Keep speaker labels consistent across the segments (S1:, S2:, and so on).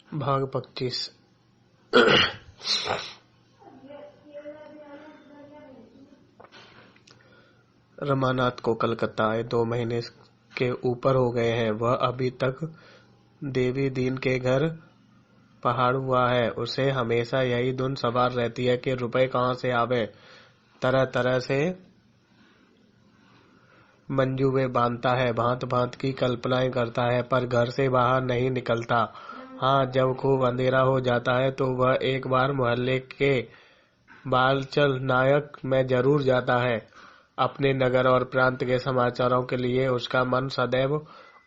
S1: भाग 25। रमानाथ को कलकत्ता आए 2 महीने के ऊपर हो गए हैं। वह अभी तक देवी दीन के घर पहाड़ हुआ है। उसे हमेशा यही धुन सवार रहती है कि रुपए कहाँ से आवे। तरह तरह से मंजूवे बांधता है, भांत भांत की कल्पनाएं करता है, पर घर से बाहर नहीं निकलता। हाँ, जब खूब अंधेरा हो जाता है तो वह एक बार मोहल्ले के बालचल नायक में जरूर जाता है। अपने नगर और प्रांत के समाचारों के लिए उसका मन सदैव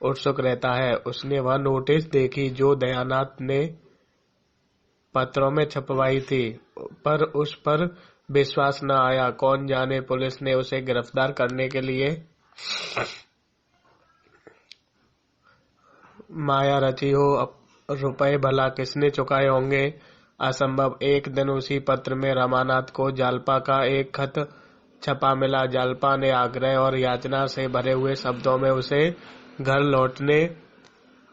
S1: उत्सुक रहता है। उसने वह नोटिस देखी जो दयानाथ ने पत्रों में छपवाई थी, पर उस पर विश्वास न आया। कौन जाने पुलिस ने उसे गिरफ्तार करने के लिए माया रची हो। रुपए भला किसने चुकाए होंगे? असंभव। एक दिन उसी पत्र में रमानाथ को जालपा का एक खत छपा मिला। जालपा ने आग्रह और याचना से भरे हुए शब्दों में उसे घर लौटने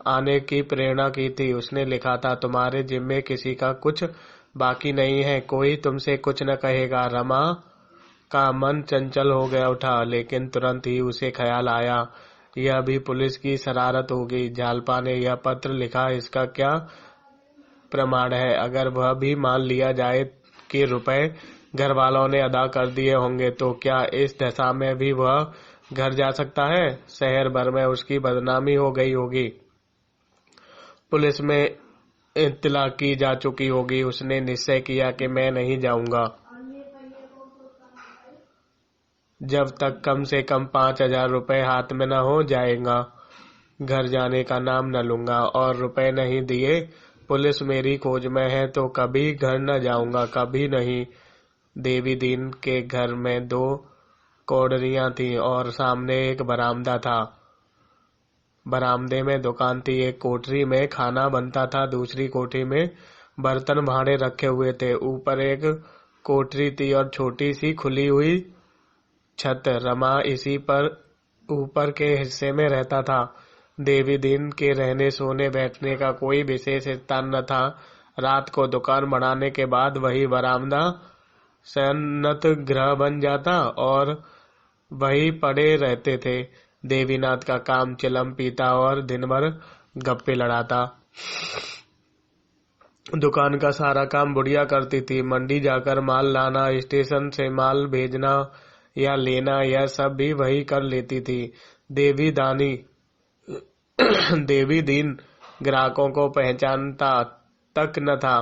S1: आने की प्रेरणा की थी। उसने लिखा था, तुम्हारे जिम्मे किसी का कुछ बाकी नहीं है, कोई तुमसे कुछ न कहेगा। रमा का मन चंचल हो गया उठा, लेकिन तुरंत ही उसे ख्याल आया, यह भी पुलिस की शरारत होगी। जालपा ने यह पत्र लिखा, इसका क्या प्रमाण है? अगर वह भी मान लिया जाए कि रुपए घर वालों ने अदा कर दिए होंगे, तो क्या इस दशा में भी वह घर जा सकता है? शहर भर में उसकी बदनामी हो गई होगी, पुलिस में इत्तला की जा चुकी होगी। उसने निश्चय किया कि मैं नहीं जाऊंगा जब तक कम से कम 5,000 रुपए हाथ में न हो जाएगा। घर जाने का नाम न लूंगा, और रुपए नहीं दिए पुलिस मेरी खोज में है तो कभी घर न जाऊंगा, कभी नहीं। देवी दीन के घर में 2 कौड़रियां थी और सामने एक बरामदा था। बरामदे में दुकान थी। एक कोठरी में खाना बनता था, दूसरी कोठरी में बर्तन भांडे रखे हुए थे। ऊपर एक कोठरी थी और छोटी सी खुली हुई छत। रमा इसी पर ऊपर के हिस्से में रहता था। देवी दीन के रहने सोने बैठने का कोई विशेष स्थान न था। रात को दुकान बढ़ाने के बाद वही बरामदा शयनत गृह बन जाता और वही पड़े रहते थे। देवीनाथ का काम चिलम पीता और दिन भर गप्पे लड़ाता। दुकान का सारा काम बुढ़िया करती थी। मंडी जाकर माल लाना, स्टेशन से माल भेजना या लेना, यह सब भी वही कर लेती थी। देवी दीन ग्राहकों को पहचानता तक न था।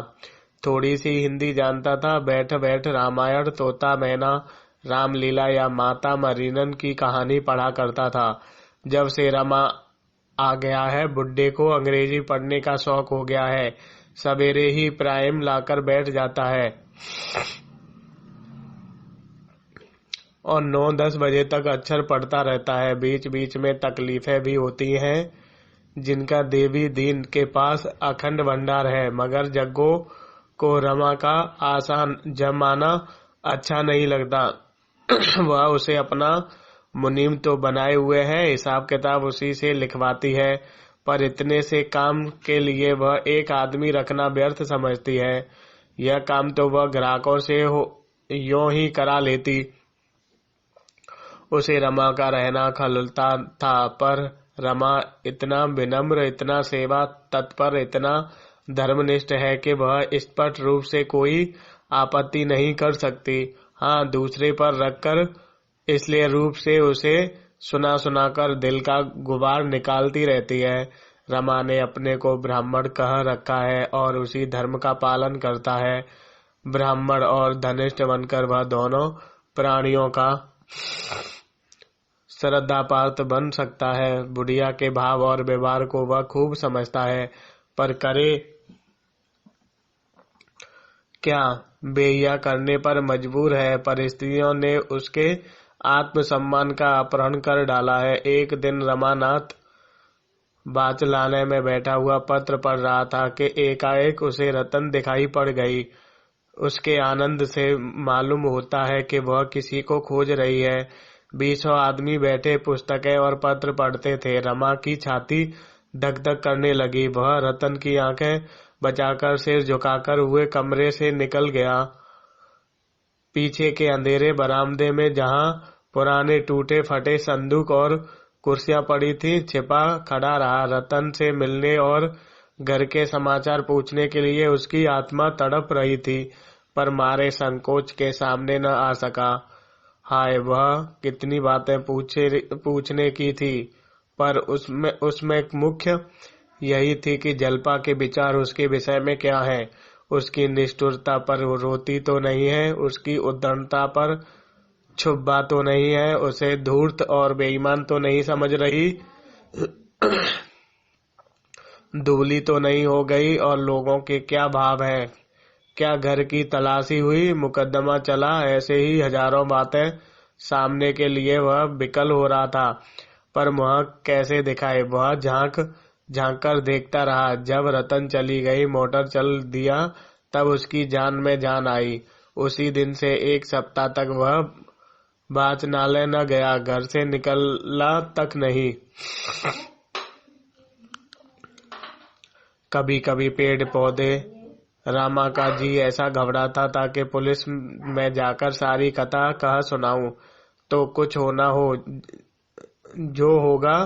S1: थोड़ी सी हिंदी जानता था। बैठ बैठ रामायण, तोता मैना, रामलीला या माता मरीनन की कहानी पढ़ा करता था। जब से रमा आ गया है, बुड्ढे को अंग्रेजी पढ़ने का शौक हो गया है। सवेरे ही प्राइम लाकर बैठ जाता है और 9-10 बजे तक अक्षर पढ़ता रहता है। बीच बीच में तकलीफें भी होती हैं, जिनका देवी दीन के पास अखंड भंडार है, मगर जग्गो को रमा का आसान जमाना अच्छा नहीं लगता। वह उसे अपना मुनीम तो बनाए हुए है, हिसाब किताब उसी से लिखवाती है, पर इतने से काम के लिए वह एक आदमी रखना व्यर्थ समझती है। यह काम तो वह ग्राहकों से यूं ही करा लेती। उसे रमा का रहना खलता था, पर रमा इतना विनम्र, इतना सेवा तत्पर, इतना धर्मनिष्ठ है कि वह स्पष्ट रूप से कोई आपत्ति नहीं कर सकती। हाँ, दूसरे पर रखकर इसलिए रूप से उसे सुना सुनाकर दिल का गुबार निकालती रहती है। रमा ने अपने को ब्राह्मण कह रखा है और उसी धर्म का पालन करता है। ब्राह्मण और धनिष्ठ बनकर वह दोनों प्राणियों का श्रद्धापात्र बन सकता है। बुढ़िया के भाव और व्यवहार को वह खूब समझता है, पर करे क्या? बेहिया करने पर मजबूर है। परिस्थितियों ने उसके आत्मसम्मान का अपहरण कर डाला है। एक दिन रमानाथ बाचलाने में बैठा हुआ पत्र पढ़ रहा था कि एकाएक उसे रतन दिखाई पड़ गई। उसके आनंद से मालूम होता है कि वह किसी को खोज रही है। 20 आदमी बैठे पुस्तकें और पत्र पढ़ते थे। रमा की छाती धक धक करने लगी। वह रतन की आंखें बचाकर सिर झुकाकर हुए कमरे से निकल गया। पीछे के अंधेरे बरामदे में जहां पुराने टूटे फटे संदूक और कुर्सियां पड़ी थी, छिपा खड़ा रहा। रतन से मिलने और घर के समाचार पूछने के लिए उसकी आत्मा तड़प रही थी, पर मारे संकोच के सामने न आ सका। हाय, वह कितनी बातें पूछने की थी, पर उसमें मुख्य यही थी कि जल्पा के विचार उसके विषय में क्या है। उसकी निष्ठुरता पर रोती तो नहीं है, उसकी उद्दंडता पर क्षुब्धा तो नहीं है, उसे धूर्त और बेईमान तो नहीं समझ रही, दुबली तो नहीं हो गई। और लोगों के क्या भाव है, क्या घर की तलाशी हुई, मुकदमा चला, ऐसे ही हजारों बातें सामने के लिए वह विकल हो रहा था। पर वह कैसे दिखाए। वह झांक कर देखता रहा। जब रतन चली गई, मोटर चल दिया, तब उसकी जान में जान आई। उसी दिन से एक सप्ताह तक वह वाचनालय न गया, घर से निकला तक नहीं। कभी कभी पेड़ पौधे। रामा का जी ऐसा घबराता था कि पुलिस में जाकर सारी कथा कह सुनाऊं तो कुछ होना हो। जो होगा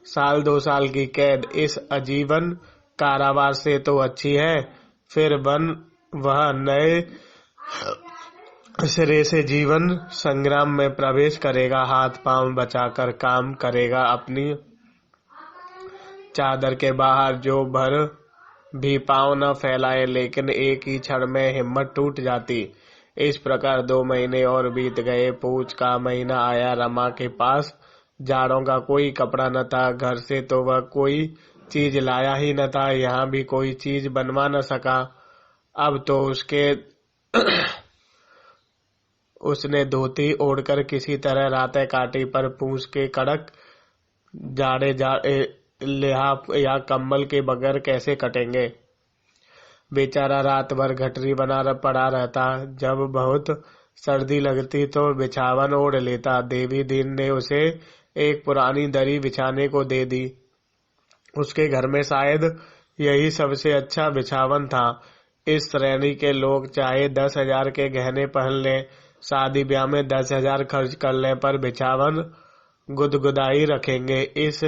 S1: 1-2 साल की कैद इस आजीवन कारावास से तो अच्छी है। फिर वह नए सिरे से जीवन संग्राम में प्रवेश करेगा, हाथ पांव बचाकर काम करेगा, अपनी चादर के बाहर जो भर भी पांव न फैलाए, लेकिन एक ही क्षण में हिम्मत टूट जाती। इस प्रकार 2 महीने और बीत गए। पूछ का महीना आया। रमा के पास जाड़ों का कोई कपड़ा न था। घर से तो वह कोई चीज लाया ही न था, यहाँ भी कोई चीज बनवा न सका। अब तो उसने धोती ओढ़कर किसी तरह रातें काटी, पर पूछ के कड़क जाड़े लिहाफ या कंबल के बगैर कैसे कटेंगे। बेचारा रात भर गठरी बना पड़ा रहता। जब बहुत सर्दी लगती तो बिछावन ओढ़ लेता। देवी दीन ने उसे एक पुरानी दरी बिछाने को दे दी। उसके घर में शायद यही सबसे अच्छा बिछावन था। इस श्रेणी के लोग चाहे 10,000 के गहने पहन लें, शादी ब्याह में 10,000 खर्च कर लें, पर बिछावन गुदगुदाई रखेंगे। इस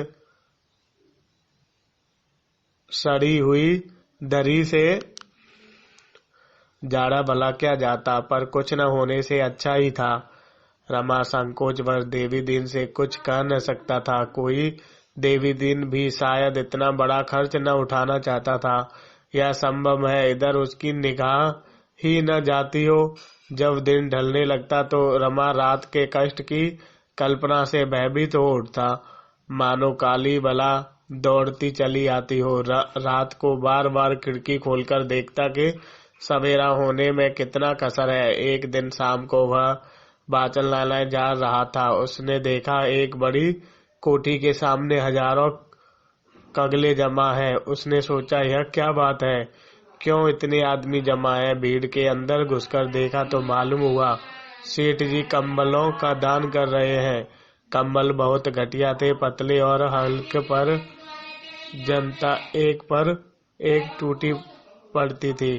S1: सड़ी हुई दरी से जाड़ा भला क्या जाता, पर कुछ न होने से अच्छा ही था। रमा संकोचवश देवी दीन से कुछ कह न सकता था। कोई देवी दीन भी शायद इतना बड़ा खर्च न उठाना चाहता था। यह संभव है, इधर उसकी निगाह ही न जाती हो। जब दिन ढलने लगता तो रमा रात के कष्ट की कल्पना से भयभीत हो उठता, मानो काली बला दौड़ती चली आती हो। रात को बार बार खिड़की खोलकर देखता कि सवेरा होने में कितना कसर है। एक दिन शाम को वह वाचनालय जा रहा था। उसने देखा एक बड़ी कोठी के सामने हजारों कगले जमा है। उसने सोचा, यह क्या बात है, क्यों इतने आदमी जमा है। भीड़ के अंदर घुसकर देखा तो मालूम हुआ सेठ जी कंबलों का दान कर रहे हैं। कंबल बहुत घटिया थे, पतले और हल्के, पर जनता एक पर एक टूटी पड़ती थी।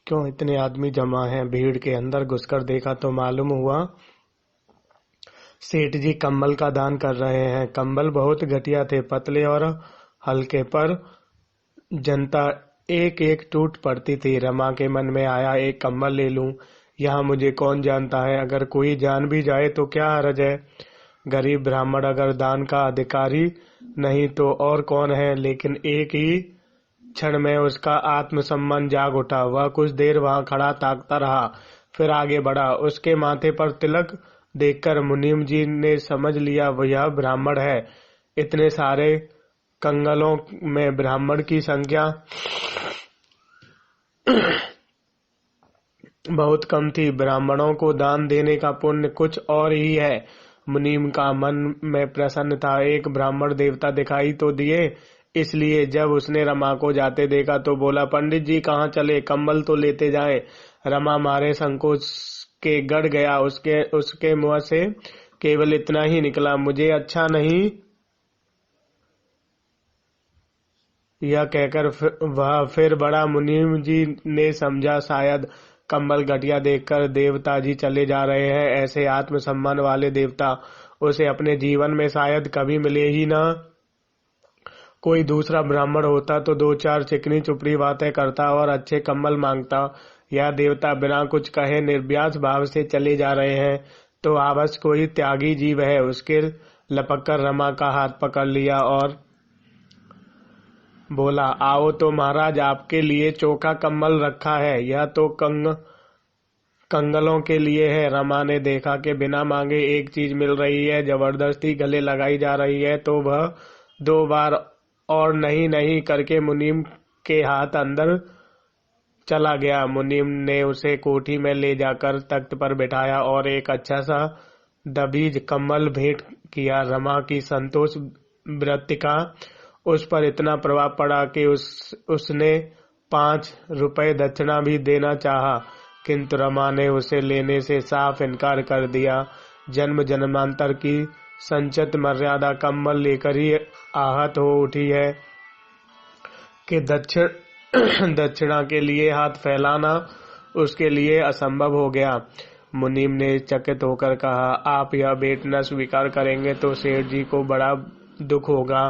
S1: क्यों इतने आदमी जमा हैं? भीड़ के अंदर घुसकर देखा तो मालूम हुआ सेठ जी कंबल का दान कर रहे हैं। कंबल बहुत घटिया थे, पतले और हल्के, पर जनता एक एक टूट पड़ती थी। रमा के मन में आया, एक कंबल ले लूं। यहाँ मुझे कौन जानता है, अगर कोई जान भी जाए तो क्या हर्ज है। गरीब ब्राह्मण अगर दान का अधिकारी नहीं तो और कौन है। लेकिन एक ही क्षण में उसका आत्मसम्मान जाग उठा। वह कुछ देर वहां खड़ा ताकता रहा, फिर आगे बढ़ा। उसके माथे पर तिलक देखकर मुनीम जी ने समझ लिया यह ब्राह्मण है। इतने सारे कंगलों में ब्राह्मण की संख्या बहुत कम थी। ब्राह्मणों को दान देने का पुण्य कुछ और ही है। मुनीम का मन में प्रसन्न था। एक ब्राह्मण देवता दिखाई तो दिए, इसलिए जब उसने रमा को जाते देखा तो बोला, पंडित जी कहाँ चले, कंबल तो लेते जाएं। रमा मारे संकोच के गड़ गया। उसके मुंह से केवल इतना ही निकला, मुझे अच्छा नहीं। यह कहकर वह फिर बड़ा। मुनीम जी ने समझा शायद कंबल घटिया देखकर देवता जी चले जा रहे हैं। ऐसे आत्मसम्मान वाले देवता उसे अपने जीवन में शायद कभी मिले ही न। कोई दूसरा ब्राह्मण होता तो दो चार चिकनी चुपड़ी बातें करता और अच्छे कंबल मांगता। यह देवता बिना कुछ कहे निर्व्यास भाव से चले जा रहे हैं तो अवश्य कोई त्यागी जीव है। उसके लपककर रमा का हाथ पकड़ लिया और बोला, आओ तो महाराज, आपके लिए चोखा कंबल रखा है। यह तो कंगलों के लिए है। रमा ने देखा कि बिना मांगे एक चीज मिल रही है, जबरदस्ती गले लगाई जा रही है, तो वह दो बार और नहीं नहीं करके मुनीम के हाथ अंदर चला गया। मुनीम ने उसे कोठी में ले जाकर तख्त पर बिठाया और एक अच्छा सा दबीज कंबल भेंट किया। रमा की संतोष वृत्ति का उस पर इतना प्रभाव पड़ा कि उसने 5 रुपए दक्षिणा भी देना चाहा, किंतु रमा ने उसे लेने से साफ इनकार कर दिया। जन्म जन्मांतर की संचित मर्यादा कंबल लेकर ही आहत हो उठी है कि दक्षिणा के लिए हाथ फैलाना उसके लिए असंभव हो गया। मुनीम ने चकित होकर कहा, आप यह भेंट न स्वीकार करेंगे तो सेठ जी को बड़ा दुख होगा।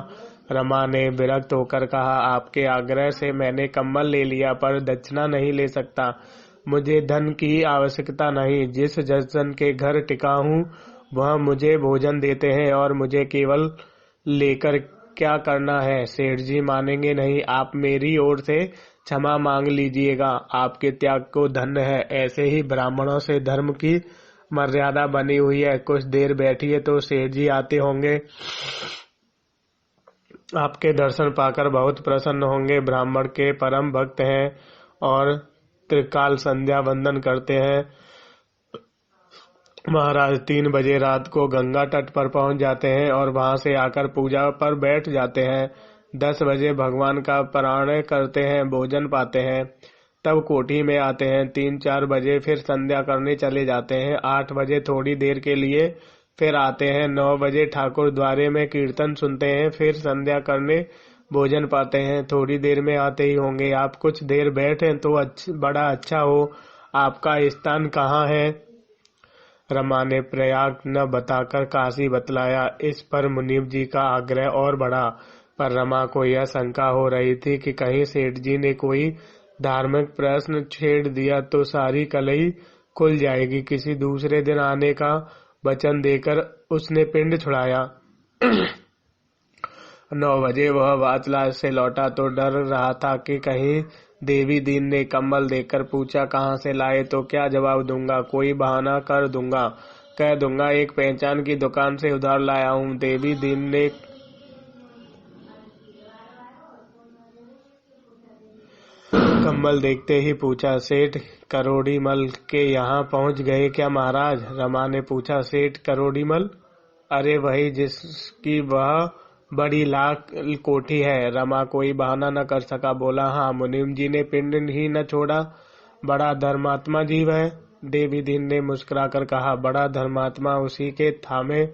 S1: रमा ने विरक्त होकर कहा, आपके आग्रह से मैंने कंबल ले लिया, पर दक्षिणा नहीं ले सकता। मुझे धन की आवश्यकता नहीं। जिस जन के घर टिका हूँ वह मुझे भोजन देते हैं और मुझे केवल लेकर क्या करना है। सेठ जी मानेंगे नहीं। आप मेरी ओर से क्षमा मांग लीजिएगा। आपके त्याग को धन्य है। ऐसे ही ब्राह्मणों से धर्म की मर्यादा बनी हुई है। कुछ देर बैठिए तो सेठ जी आते होंगे, आपके दर्शन पाकर बहुत प्रसन्न होंगे। ब्राह्मण के परम भक्त हैं और त्रिकाल संध्या वंदन करते हैं। महाराज 3 बजे रात को गंगा तट पर पहुंच जाते हैं और वहां से आकर पूजा पर बैठ जाते हैं। 10 बजे भगवान का पारायण करते हैं, भोजन पाते हैं, तब कोठी में आते हैं। 3-4 बजे फिर संध्या करने चले जाते हैं। 8 बजे थोड़ी देर के लिए फिर आते हैं। 9 बजे ठाकुर द्वारे में कीर्तन सुनते हैं, फिर संध्या करने भोजन पाते हैं। थोड़ी देर में आते ही होंगे। आप कुछ देर बैठे तो बड़ा अच्छा हो। आपका स्थान कहाँ है? रमा ने प्रयाग न बताकर काशी बतलाया। इस पर मुनीम जी का आग्रह और बढ़ा, पर रमा को यह शंका हो रही थी कि कहीं सेठ जी ने कोई धार्मिक प्रश्न छेड़ दिया तो सारी कलही खुल जाएगी। किसी दूसरे दिन आने का वचन देकर उसने पिंड छुड़ाया। 9 बजे वह वाचला से लौटा तो डर रहा था कि कहीं देवी दीन ने कंबल देखकर पूछा, कहाँ से लाए, तो क्या जवाब दूंगा। कोई बहाना कर दूंगा, कह दूंगा एक पहचान की दुकान से उधार लाया हूँ। देवी दीन ने कंबल देखते ही पूछा, सेठ करोड़ीमल के यहाँ पहुँच गए क्या महाराज? रमा ने पूछा, सेठ करोड़ीमल? अरे वही जिसकी वह बड़ी लाख कोठी है। रमा कोई बहाना न कर सका, बोला, हाँ, मुनीम जी ने पिंड ही न छोड़ा, बड़ा धर्मात्मा जीव है। देवी दीन ने मुस्कुराकर कहा, बड़ा धर्मात्मा उसी के थामे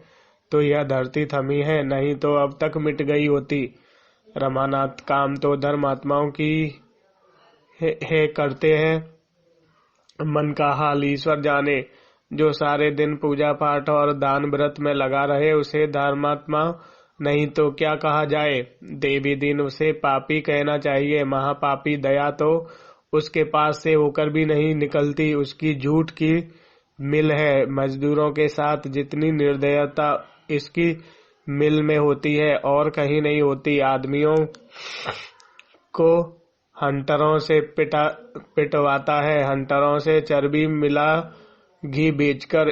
S1: तो यह धरती थमी है, नहीं तो अब तक मिट गई होती। रमानाथ काम तो धर्मात्माओं की है करते हैं। मन का हाल ईश्वर जाने। जो सारे दिन पूजा पाठ और दान व्रत में लगा रहे उसे धर्मात्मा नहीं तो क्या कहा जाए। देवी दिन उसे पापी कहना चाहिए। महापापी दया तो उसके पास से होकर भी नहीं निकलती। उसकी झूठ की मिल है। मजदूरों के साथ जितनी निर्दयता इसकी मिल में होती है और कहीं नहीं होती। आदमियों को हंटरों से पिटवाता है। हंटरों से चर्बी मिला घी बेचकर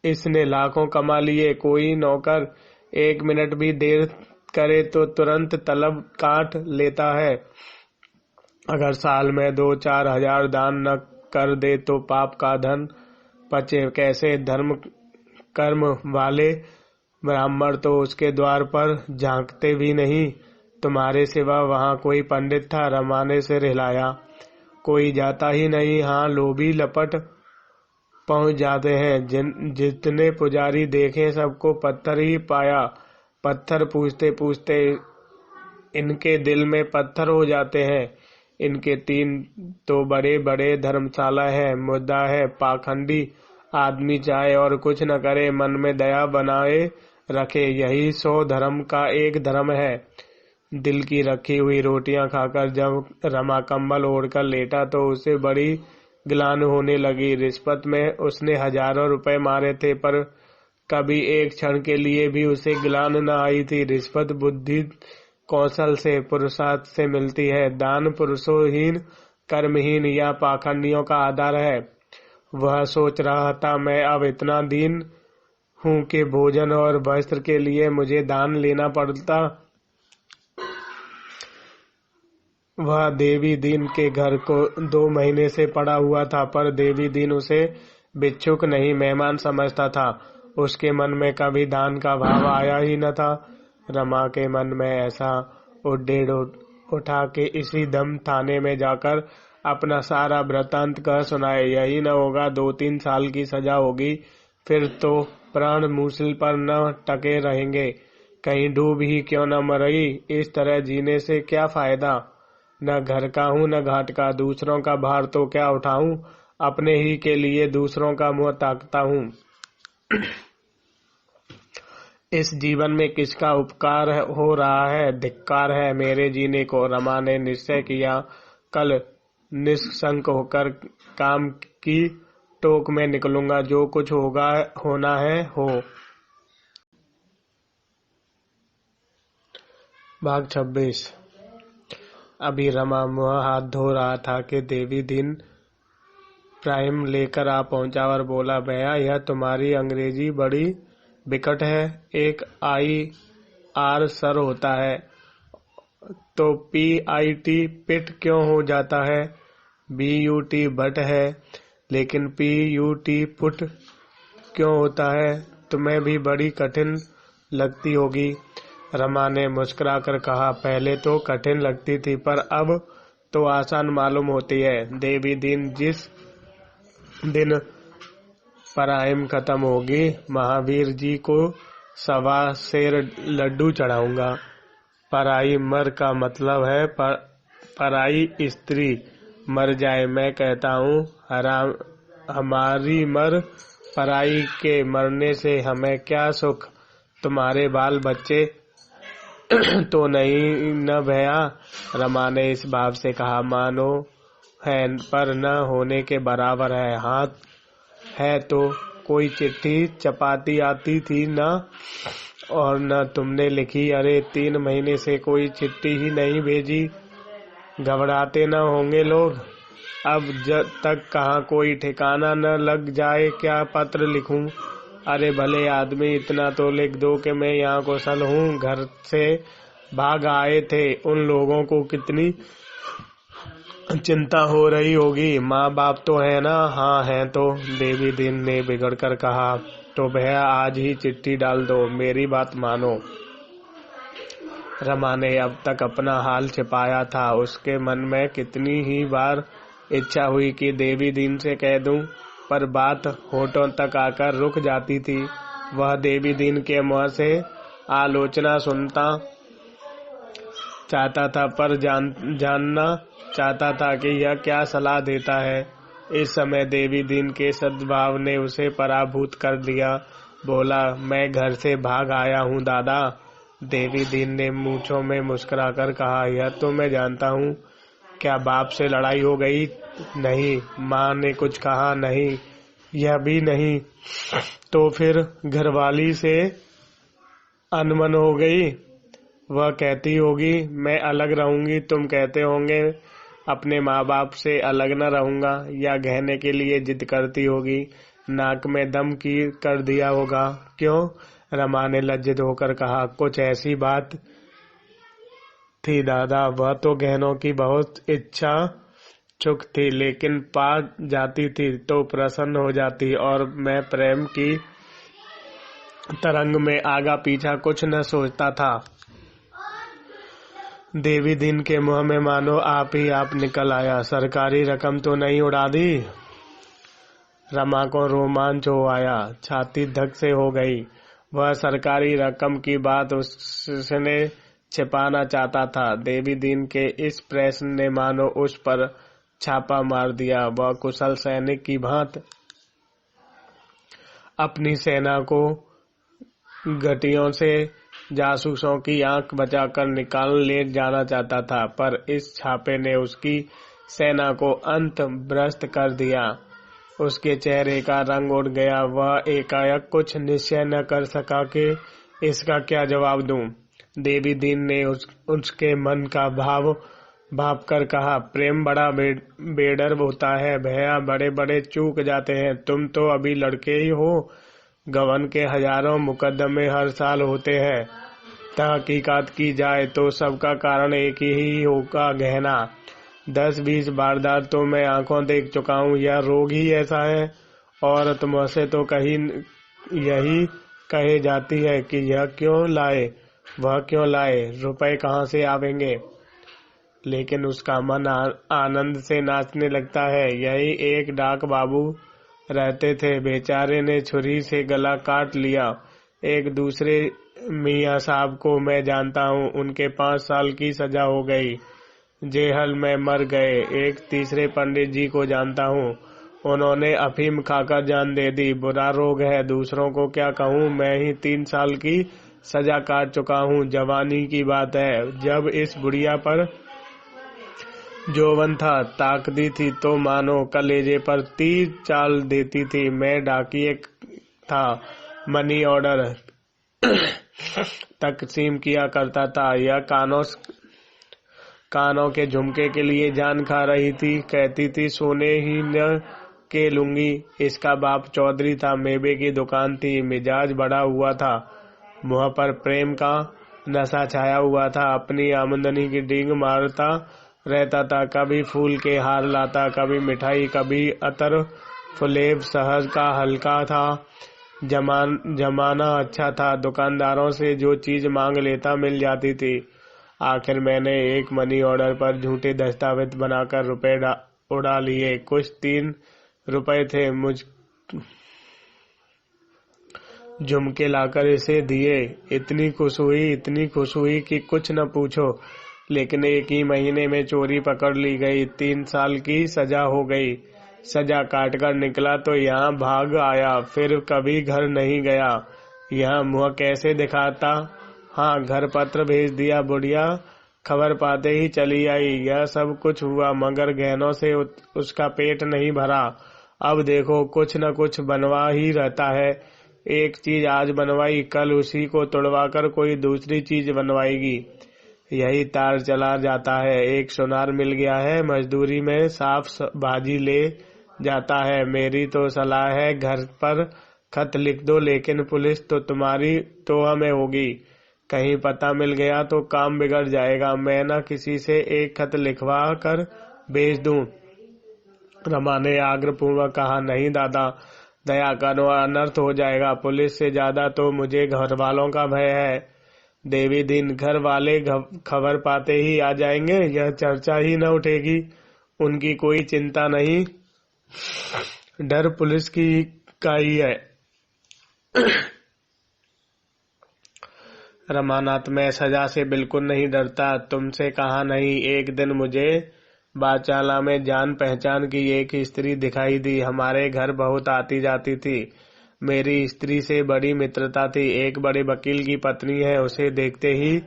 S1: इसने लाखों कमा लिए। कोई नौकर 1 मिनट भी देर करे तो तुरंत तलब काट लेता है। अगर साल में 2-4 हजार दान न कर दे तो पाप का धन पचे कैसे। धर्म कर्म वाले ब्राह्मण तो उसके द्वार पर झांकते भी नहीं। तुम्हारे सिवा वहाँ कोई पंडित था? रमा ने सिर हिलाया। कोई जाता ही नहीं। हाँ, लोभी लपट पहुंच जाते हैं। जितने पुजारी देखे सबको पत्थर ही पाया। पत्थर पूछते पूछते इनके दिल में पत्थर हो जाते हैं। इनके 3 तो बड़े बड़े धर्मशाला है। मुद्दा है पाखंडी आदमी चाहे और कुछ न करे मन में दया बनाए रखे। यही 100 धर्म का एक धर्म है। दिल की रखी हुई रोटियां खाकर जब रमा कंबल ओढ़कर लेटा तो उसे बड़ी ग्लानि होने लगी। रिश्वत में उसने हजारों रुपए मारे थे पर कभी एक क्षण के लिए भी उसे ग्लानि न आई थी। रिश्वत बुद्धि कौशल से पुरुषार्थ से मिलती है। दान पुरुषोहीन कर्महीन या पाखंडियों का आधार है। वह सोच रहा था मैं अब इतना दीन हूँ कि भोजन और वस्त्र के लिए मुझे दान लेना पड़ता। वह देवी दीन के घर को 2 महीने से पड़ा हुआ था पर देवी दीन उसे भिक्षुक नहीं मेहमान समझता था। उसके मन में कभी दान का भाव आया ही न था। रमा के मन में ऐसा उड्डेड़ उठा के इसी दम थाने में जाकर अपना सारा वृतांत कह सुनाए। यही न होगा 2-3 साल की सजा होगी। फिर तो प्राण मूसल पर न टके रहेंगे। कहीं डूब ही क्यों न मरई। इस तरह जीने से क्या फायदा। न घर का हूँ न घाट का। दूसरों का भार तो क्या उठाऊं। अपने ही के लिए दूसरों का मुंह ताकता हूँ। इस जीवन में किसका उपकार हो रहा है। धिक्कार है मेरे जीने को। रमा ने निश्चय किया कल निष्कंक होकर काम की टोक में निकलूंगा। जो कुछ होगा होना है हो। भाग 26। अभी रमा मुँह हाथ धो रहा था कि देवी दिन प्राइम लेकर आ पहुंचा और बोला भैया यह तुम्हारी अंग्रेजी बड़ी विकट है। एक IR सर होता है तो PIT पिट क्यों हो जाता है। BUT बट है लेकिन PUT पुट क्यों होता है। तुम्हें भी बड़ी कठिन लगती होगी। रमा ने मुस्कुराकर कहा पहले तो कठिन लगती थी पर अब तो आसान मालूम होती है। देवी दिन जिस दिन प्राइम खत्म होगी महावीर जी को 1.25 सेर लड्डू चढ़ाऊंगा। पराई मर का मतलब है पराई स्त्री मर जाए। मैं कहता हूँ हमारी मर पराई के मरने से हमें क्या सुख। तुम्हारे बाल बच्चे तो नहीं न भैया। रमा ने इस भाव से कहा मानो है पर न होने के बराबर है। हाथ है तो कोई चिट्ठी चपाती आती थी न और न तुमने लिखी। अरे 3 महीने से कोई चिट्ठी ही नहीं भेजी। घबराते न होंगे लोग। अब जब तक कहाँ कोई ठिकाना न लग जाए क्या पत्र लिखूं। अरे भले आदमी इतना तो लिख दो कि मैं यहाँ कुशल हूँ। घर से भाग आए थे उन लोगों को कितनी चिंता हो रही होगी। माँ बाप तो है ना। हाँ है तो। देवी दिन ने बिगड़ कर कहा तो भैया आज ही चिट्ठी डाल दो। मेरी बात मानो। रमा ने अब तक अपना हाल छिपाया था। उसके मन में कितनी ही बार इच्छा हुई कि देवी दिन से कह दूं पर बात होठों तक आकर रुक जाती थी। वह देवी दिन के मुंह से आलोचना सुनता चाहता था पर जानना चाहता था कि यह क्या सलाह देता है। इस समय देवी दीन के सद्भाव ने उसे पराभूत कर दिया। बोला, मैं घर से भाग आया हूँ दादा। देवी दीन ने मूंछों में मुस्कुराकर कहा, यह तो मैं जानता हूँ। क्या बाप से लड़ाई हो गई? नहीं। माँ ने कुछ कहा? नहीं। यह भी नहीं। तो फिर घरवाली से अनबन हो गई? वह कहती होगी मैं अलग रहूंगी, तुम कहते होंगे अपने माँ बाप से अलग न रहूंगा, या गहने के लिए जिद करती होगी, नाक में दम की कर दिया होगा। क्यों? रमा ने लज्जित होकर कहा, कुछ ऐसी बात थी दादा। वह तो गहनों की बहुत इच्छा चुक थी, लेकिन पा जाती थी तो प्रसन्न हो जाती, और मैं प्रेम की तरंग में आगा पीछा कुछ न सोचता था। देवी दीन के मुंह में मानो आप ही आप निकल आया। सरकारी रकम तो नहीं उड़ा दी? रमा को रोमांच हो आया, छाती धक से हो गई। वह सरकारी रकम की बात उसने छिपाना चाहता था। देवी दीन के इस प्रश्न ने मानो उस पर छापा मार दिया। वह कुशल सैनिक की भांति अपनी सेना को घटियों से जासूसों की आंख बचाकर निकाल ले जाना चाहता था, पर इस छापे ने उसकी सेना को अंत भ्रष्ट कर दिया। उसके चेहरे का रंग उड़ गया। वह एकाएक कुछ निश्चय न कर सका कि इसका क्या जवाब दूं। देवी दीन ने उसके मन का भाव भाप कर कहा, प्रेम बड़ा बेडर होता है भैया, बड़े बड़े चूक जाते हैं। तुम तो अभी लड़के ही हो। गबन के हजारों मुकदमे हर साल होते हैं। तहकीकात की जाए तो सबका कारण एक ही होगा, गहना। 10-20 वारदात तो मैं आंखों देख चुका हूँ। यह रोग ही ऐसा है। औरत मुझसे तो कहीं यही कहे जाती है कि यह क्यों लाए, वह क्यों लाए, रुपए कहाँ से आवेंगे, लेकिन उसका मन आनंद से नाचने लगता है। यही एक डाक बाबू रहते थे, बेचारे ने छुरी से गला काट लिया। एक दूसरे मियाँ साहब को मैं जानता हूँ, उनके 5 साल की सजा हो गई, जेहल में मर गए। एक तीसरे पंडित जी को जानता हूँ, उन्होंने अफीम खाकर जान दे दी। बुरा रोग है, दूसरों को क्या कहूँ। मैं ही 3 साल की सजा काट चुका हूँ। जवानी की बात है, जब इस बुढ़िया पर जोवन था, ताकती थी तो मानो कलेजे पर तीर चाल देती थी। मैं डाकिए था, मनी ऑर्डर तकसीम किया करता था। यह कानों के झुमके के लिए जान खा रही थी, कहती थी सोने ही न के लूंगी। इसका बाप चौधरी था, मेवे की दुकान थी, मिजाज बड़ा हुआ था, मुंह पर प्रेम का नशा छाया हुआ था। अपनी आमदनी की डींग मारता रहता था, कभी फूल के हार लाता, कभी मिठाई, कभी अतर फुलेब। शहर का हल्का था, जमाना अच्छा था, दुकानदारों से जो चीज मांग लेता मिल जाती थी। आखिर मैंने एक मनी ऑर्डर पर झूठे दस्तावेज बनाकर रुपए उड़ा लिए। कुछ 3 रुपए थे, मुझ झुमके लाकर इसे दिए। इतनी खुश हुई कि कुछ न पूछो। लेकिन एक ही महीने में चोरी पकड़ ली गई, 3 साल की सजा हो गई। सजा काट कर निकला तो यहाँ भाग आया, फिर कभी घर नहीं गया। यहाँ मुँह कैसे दिखाता। हाँ, घर पत्र भेज दिया। बुढ़िया खबर पाते ही चली आई। यह सब कुछ हुआ, मगर गहनों से उसका पेट नहीं भरा। अब देखो, कुछ न कुछ बनवा ही रहता है। एक चीज आज बनवाई, कल उसी को तोड़वाकर कोई दूसरी चीज बनवाएगी। यही तार चला जाता है। एक सुनार मिल गया है, मजदूरी में साफ भाजी ले जाता है। मेरी तो सलाह है, घर पर खत लिख दो, लेकिन पुलिस तो तुम्हारी तो हमें होगी। कहीं पता मिल गया तो काम बिगड़ जाएगा। मैं न किसी से एक खत लिखवा कर भेज दूं। रमा ने आग्रहपूर्वक कहा, नहीं दादा, दया करो, अनर्थ हो जाएगा। पुलिस से ज्यादा तो मुझे घर वालों का भय है। देवी दिन घर वाले खबर पाते ही आ जाएंगे, यह चर्चा ही न उठेगी। उनकी कोई चिंता नहीं, डर पुलिस का ही है। रमानाथ, मैं सजा से बिल्कुल नहीं डरता। तुमसे कहा नहीं, एक दिन मुझे बाचाला में जान पहचान की एक स्त्री दिखाई दी। हमारे घर बहुत आती जाती थी। मेरी स्त्री से बड़ी मित्रता थी। एक बड़े वकील की पत्नी है। उसे देखते ही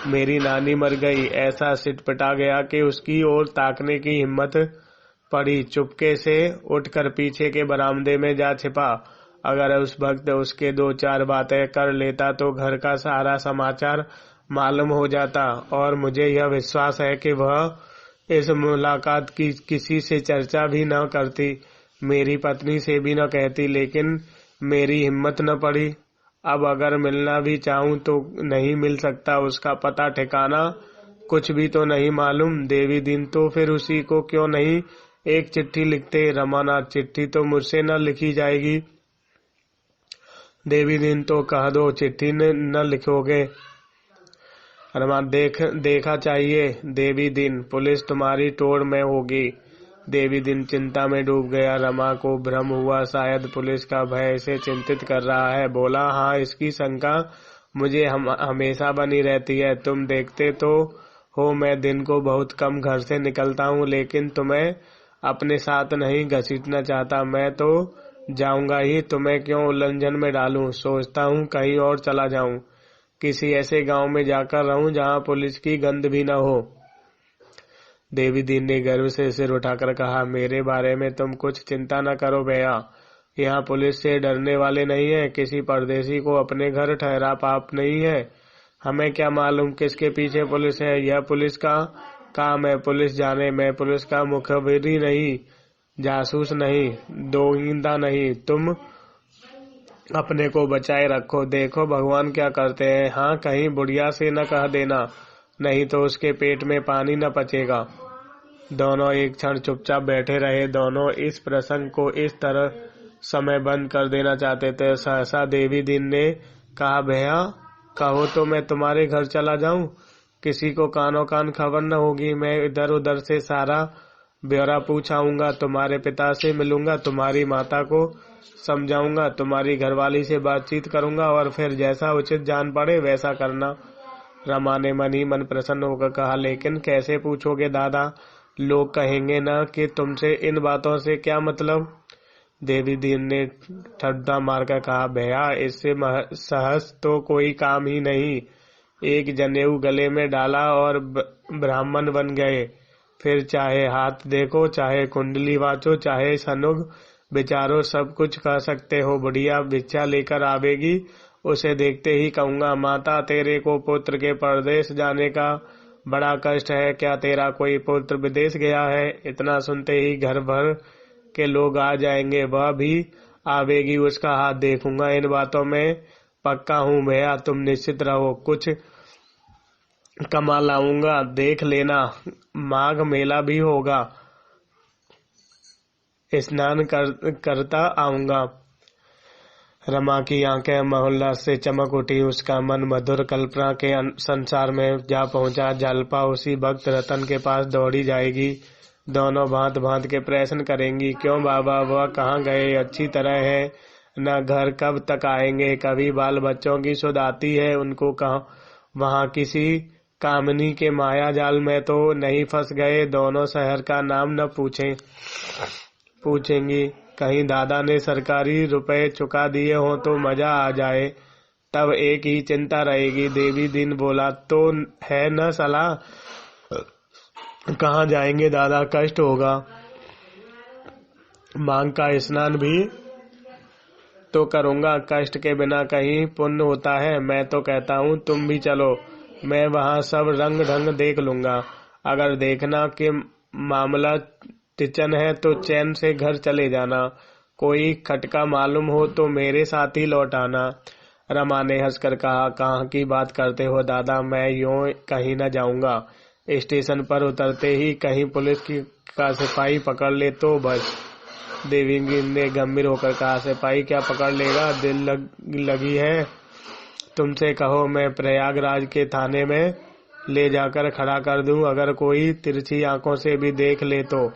S1: मेरी नानी मर गई। ऐसा सिटपटा गया कि उसकी ओर ताकने की हिम्मत पड़ी। चुपके से उठकर पीछे के बरामदे में जा छिपा। अगर उस वक्त उसके 2-4 बातें कर लेता तो घर का सारा समाचार मालूम हो जाता, और मुझे यह विश्वास है कि वह इस मुलाकात की किसी से चर्चा भी न करती, मेरी पत्नी से भी न कहती, लेकिन मेरी हिम्मत न पड़ी। अब अगर मिलना भी चाहूं तो नहीं मिल सकता। उसका पता ठिकाना कुछ भी तो नहीं मालूम। देवी दिन तो फिर उसी को क्यों नहीं एक चिट्ठी लिखते। रमानाथ, चिट्ठी तो मुझसे न लिखी जाएगी। देवी दिन तो कह दो चिट्ठी न लिखोगे। रमा, देखा चाहिए। देवी दिन, पुलिस तुम्हारी टोड़ में होगी। देवी दिन चिंता में डूब गया। रमा को भ्रम हुआ शायद पुलिस का भय इसे चिंतित कर रहा है। बोला, हाँ, इसकी शंका मुझे हमेशा बनी रहती है। तुम देखते तो हो मैं दिन को बहुत कम घर से निकलता हूँ, लेकिन तुम्हें अपने साथ नहीं घसीटना चाहता। मैं तो जाऊंगा ही, तुम्हें क्यों उलझन में डालूं। सोचता हूँ कहीं और चला जाऊं, किसी ऐसे गांव में जाकर रहूं जहां पुलिस की गंध भी न हो। देवी दीन ने गर्व से सिर उठाकर कहा, मेरे बारे में तुम कुछ चिंता न करो भैया। यहाँ पुलिस से डरने वाले नहीं है। किसी परदेशी को अपने घर ठहरा पाप नहीं है। हमें क्या मालूम किसके पीछे पुलिस है। यह पुलिस का काम है। पुलिस जाने। मैं पुलिस का मुखबिरी नहीं, जासूस नहीं, दोगींदा नहीं। तुम अपने को बचाए रखो। देखो भगवान क्या करते हैं। हाँ, कहीं बुढ़िया से न कह देना, नहीं तो उसके पेट में पानी न पचेगा। दोनों एक क्षण चुपचाप बैठे रहे। दोनों इस प्रसंग को इस तरह समय बंद कर देना चाहते थे। सहसा देवी दिन ने कहा, भैया कहो तो मैं तुम्हारे घर चला जाऊं। किसी को कानो कान खबर न होगी। मैं इधर उधर से सारा ब्यौरा पूछाऊंगा। तुम्हारे पिता से मिलूंगा, तुम्हारी माता को समझाऊंगा, तुम्हारी घरवाली से बातचीत करूंगा, और फिर जैसा उचित जान पड़े वैसा करना। रमा ने मन ही मन प्रसन्न होकर कहा, लेकिन कैसे पूछोगे दादा? लोग कहेंगे न कि तुमसे इन बातों से क्या मतलब। देवी दीन ने ठड्डा मारकर कहा, भैया इससे सहज तो कोई काम ही नहीं। एक जनेऊ गले में डाला और ब्राह्मण बन गए। फिर चाहे हाथ देखो, चाहे कुंडली वाचो, चाहे सनुग विचारो, सब कुछ कह सकते हो। बुढ़िया भिक्षा लेकर आवेगी, उसे देखते ही कहूंगा, माता तेरे को पुत्र के परदेश जाने का बड़ा कष्ट है। क्या तेरा कोई पुत्र विदेश गया है? इतना सुनते ही घर भर के लोग आ जाएंगे। वह भी आवेगी, उसका हाथ देखूंगा। इन बातों में पक्का हूँ भैया, तुम निश्चित रहो। कुछ कमा लाऊंगा, देख लेना। माघ मेला भी होगा, स्नान करता आऊंगा। रमा की आंखें मोहल्ला से चमक उठी। उसका मन मधुर कल्पना के संसार में जा पहुंचा। जलपा उसी वक्त रतन के पास दौड़ी जाएगी। दोनों भांत भांत के प्रश्न करेंगी। क्यों बाबा, वह कहाँ गए? अच्छी तरह है न? घर कब तक आएंगे? कभी बाल बच्चों की सुध आती है उनको? कहाँ वहाँ किसी कामनी के माया जाल में तो नहीं फंस गए? दोनों शहर का नाम न पूछेंगी। कहीं दादा ने सरकारी रुपए चुका दिए हो तो मजा आ जाए। तब एक ही चिंता रहेगी। देवी दिन बोला, तो है न सलाह? कहाँ जाएंगे दादा? कष्ट होगा। मांग का स्नान भी तो करूंगा। कष्ट के बिना कहीं पुण्य होता है? मैं तो कहता हूँ तुम भी चलो। मैं वहाँ सब रंग ढंग देख लूंगा। अगर देखना कि मामला टिचन है तो चैन से घर चले जाना। कोई खटका मालूम हो तो मेरे साथ ही लौट आना। रमा ने हंसकर कहा, कहाँ की बात करते हो दादा? मैं यूं कहीं न जाऊंगा। स्टेशन पर उतरते ही कहीं पुलिस का सिपाही पकड़ ले तो बस। देवी ने गंभीर होकर कहा, सिपाही क्या पकड़ लेगा? दिल लगी है तुमसे? कहो मैं प्रयागराज के थाने में ले जाकर खड़ा कर दूं। अगर कोई तिरछी आंखों से भी देख ले तो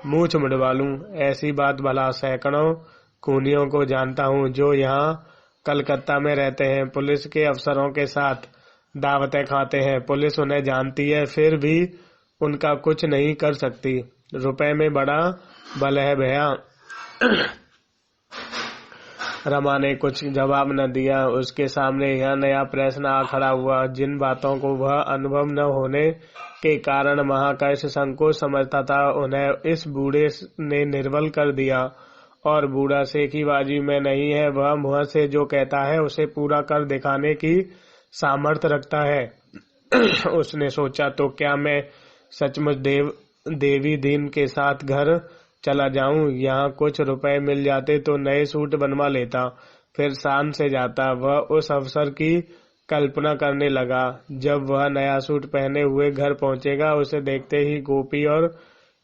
S1: मूंछ मुड़वा लूं। ऐसी बात भला सैकड़ों खूनियों को जानता हूं जो यहाँ कलकत्ता में रहते हैं। पुलिस के अफसरों के साथ दावतें खाते हैं। पुलिस उन्हें जानती है, फिर भी उनका कुछ नहीं कर सकती। रुपए में बड़ा बल है भैया। रमा ने कुछ जवाब न दिया। उसके सामने यह नया प्रश्न आ खड़ा हुआ, जिन बातों को वह अनुभव न होने के कारण महाकर्ष संकोच समझता था, उन्हें इस बूढ़े ने निर्बल कर दिया। और बूढ़ा सेखीबाजी में नहीं है, वह मुंह से जो कहता है उसे पूरा कर दिखाने की सामर्थ्य रखता है। उसने सोचा, तो क्या मैं सचमुच देवी दीन के साथ घर चला जाऊं? यहाँ कुछ रुपए मिल जाते तो नए सूट बनवा लेता, फिर शान से जाता। वह उस अवसर की कल्पना करने लगा जब वह नया सूट पहने हुए घर पहुंचेगा। उसे देखते ही गोपी और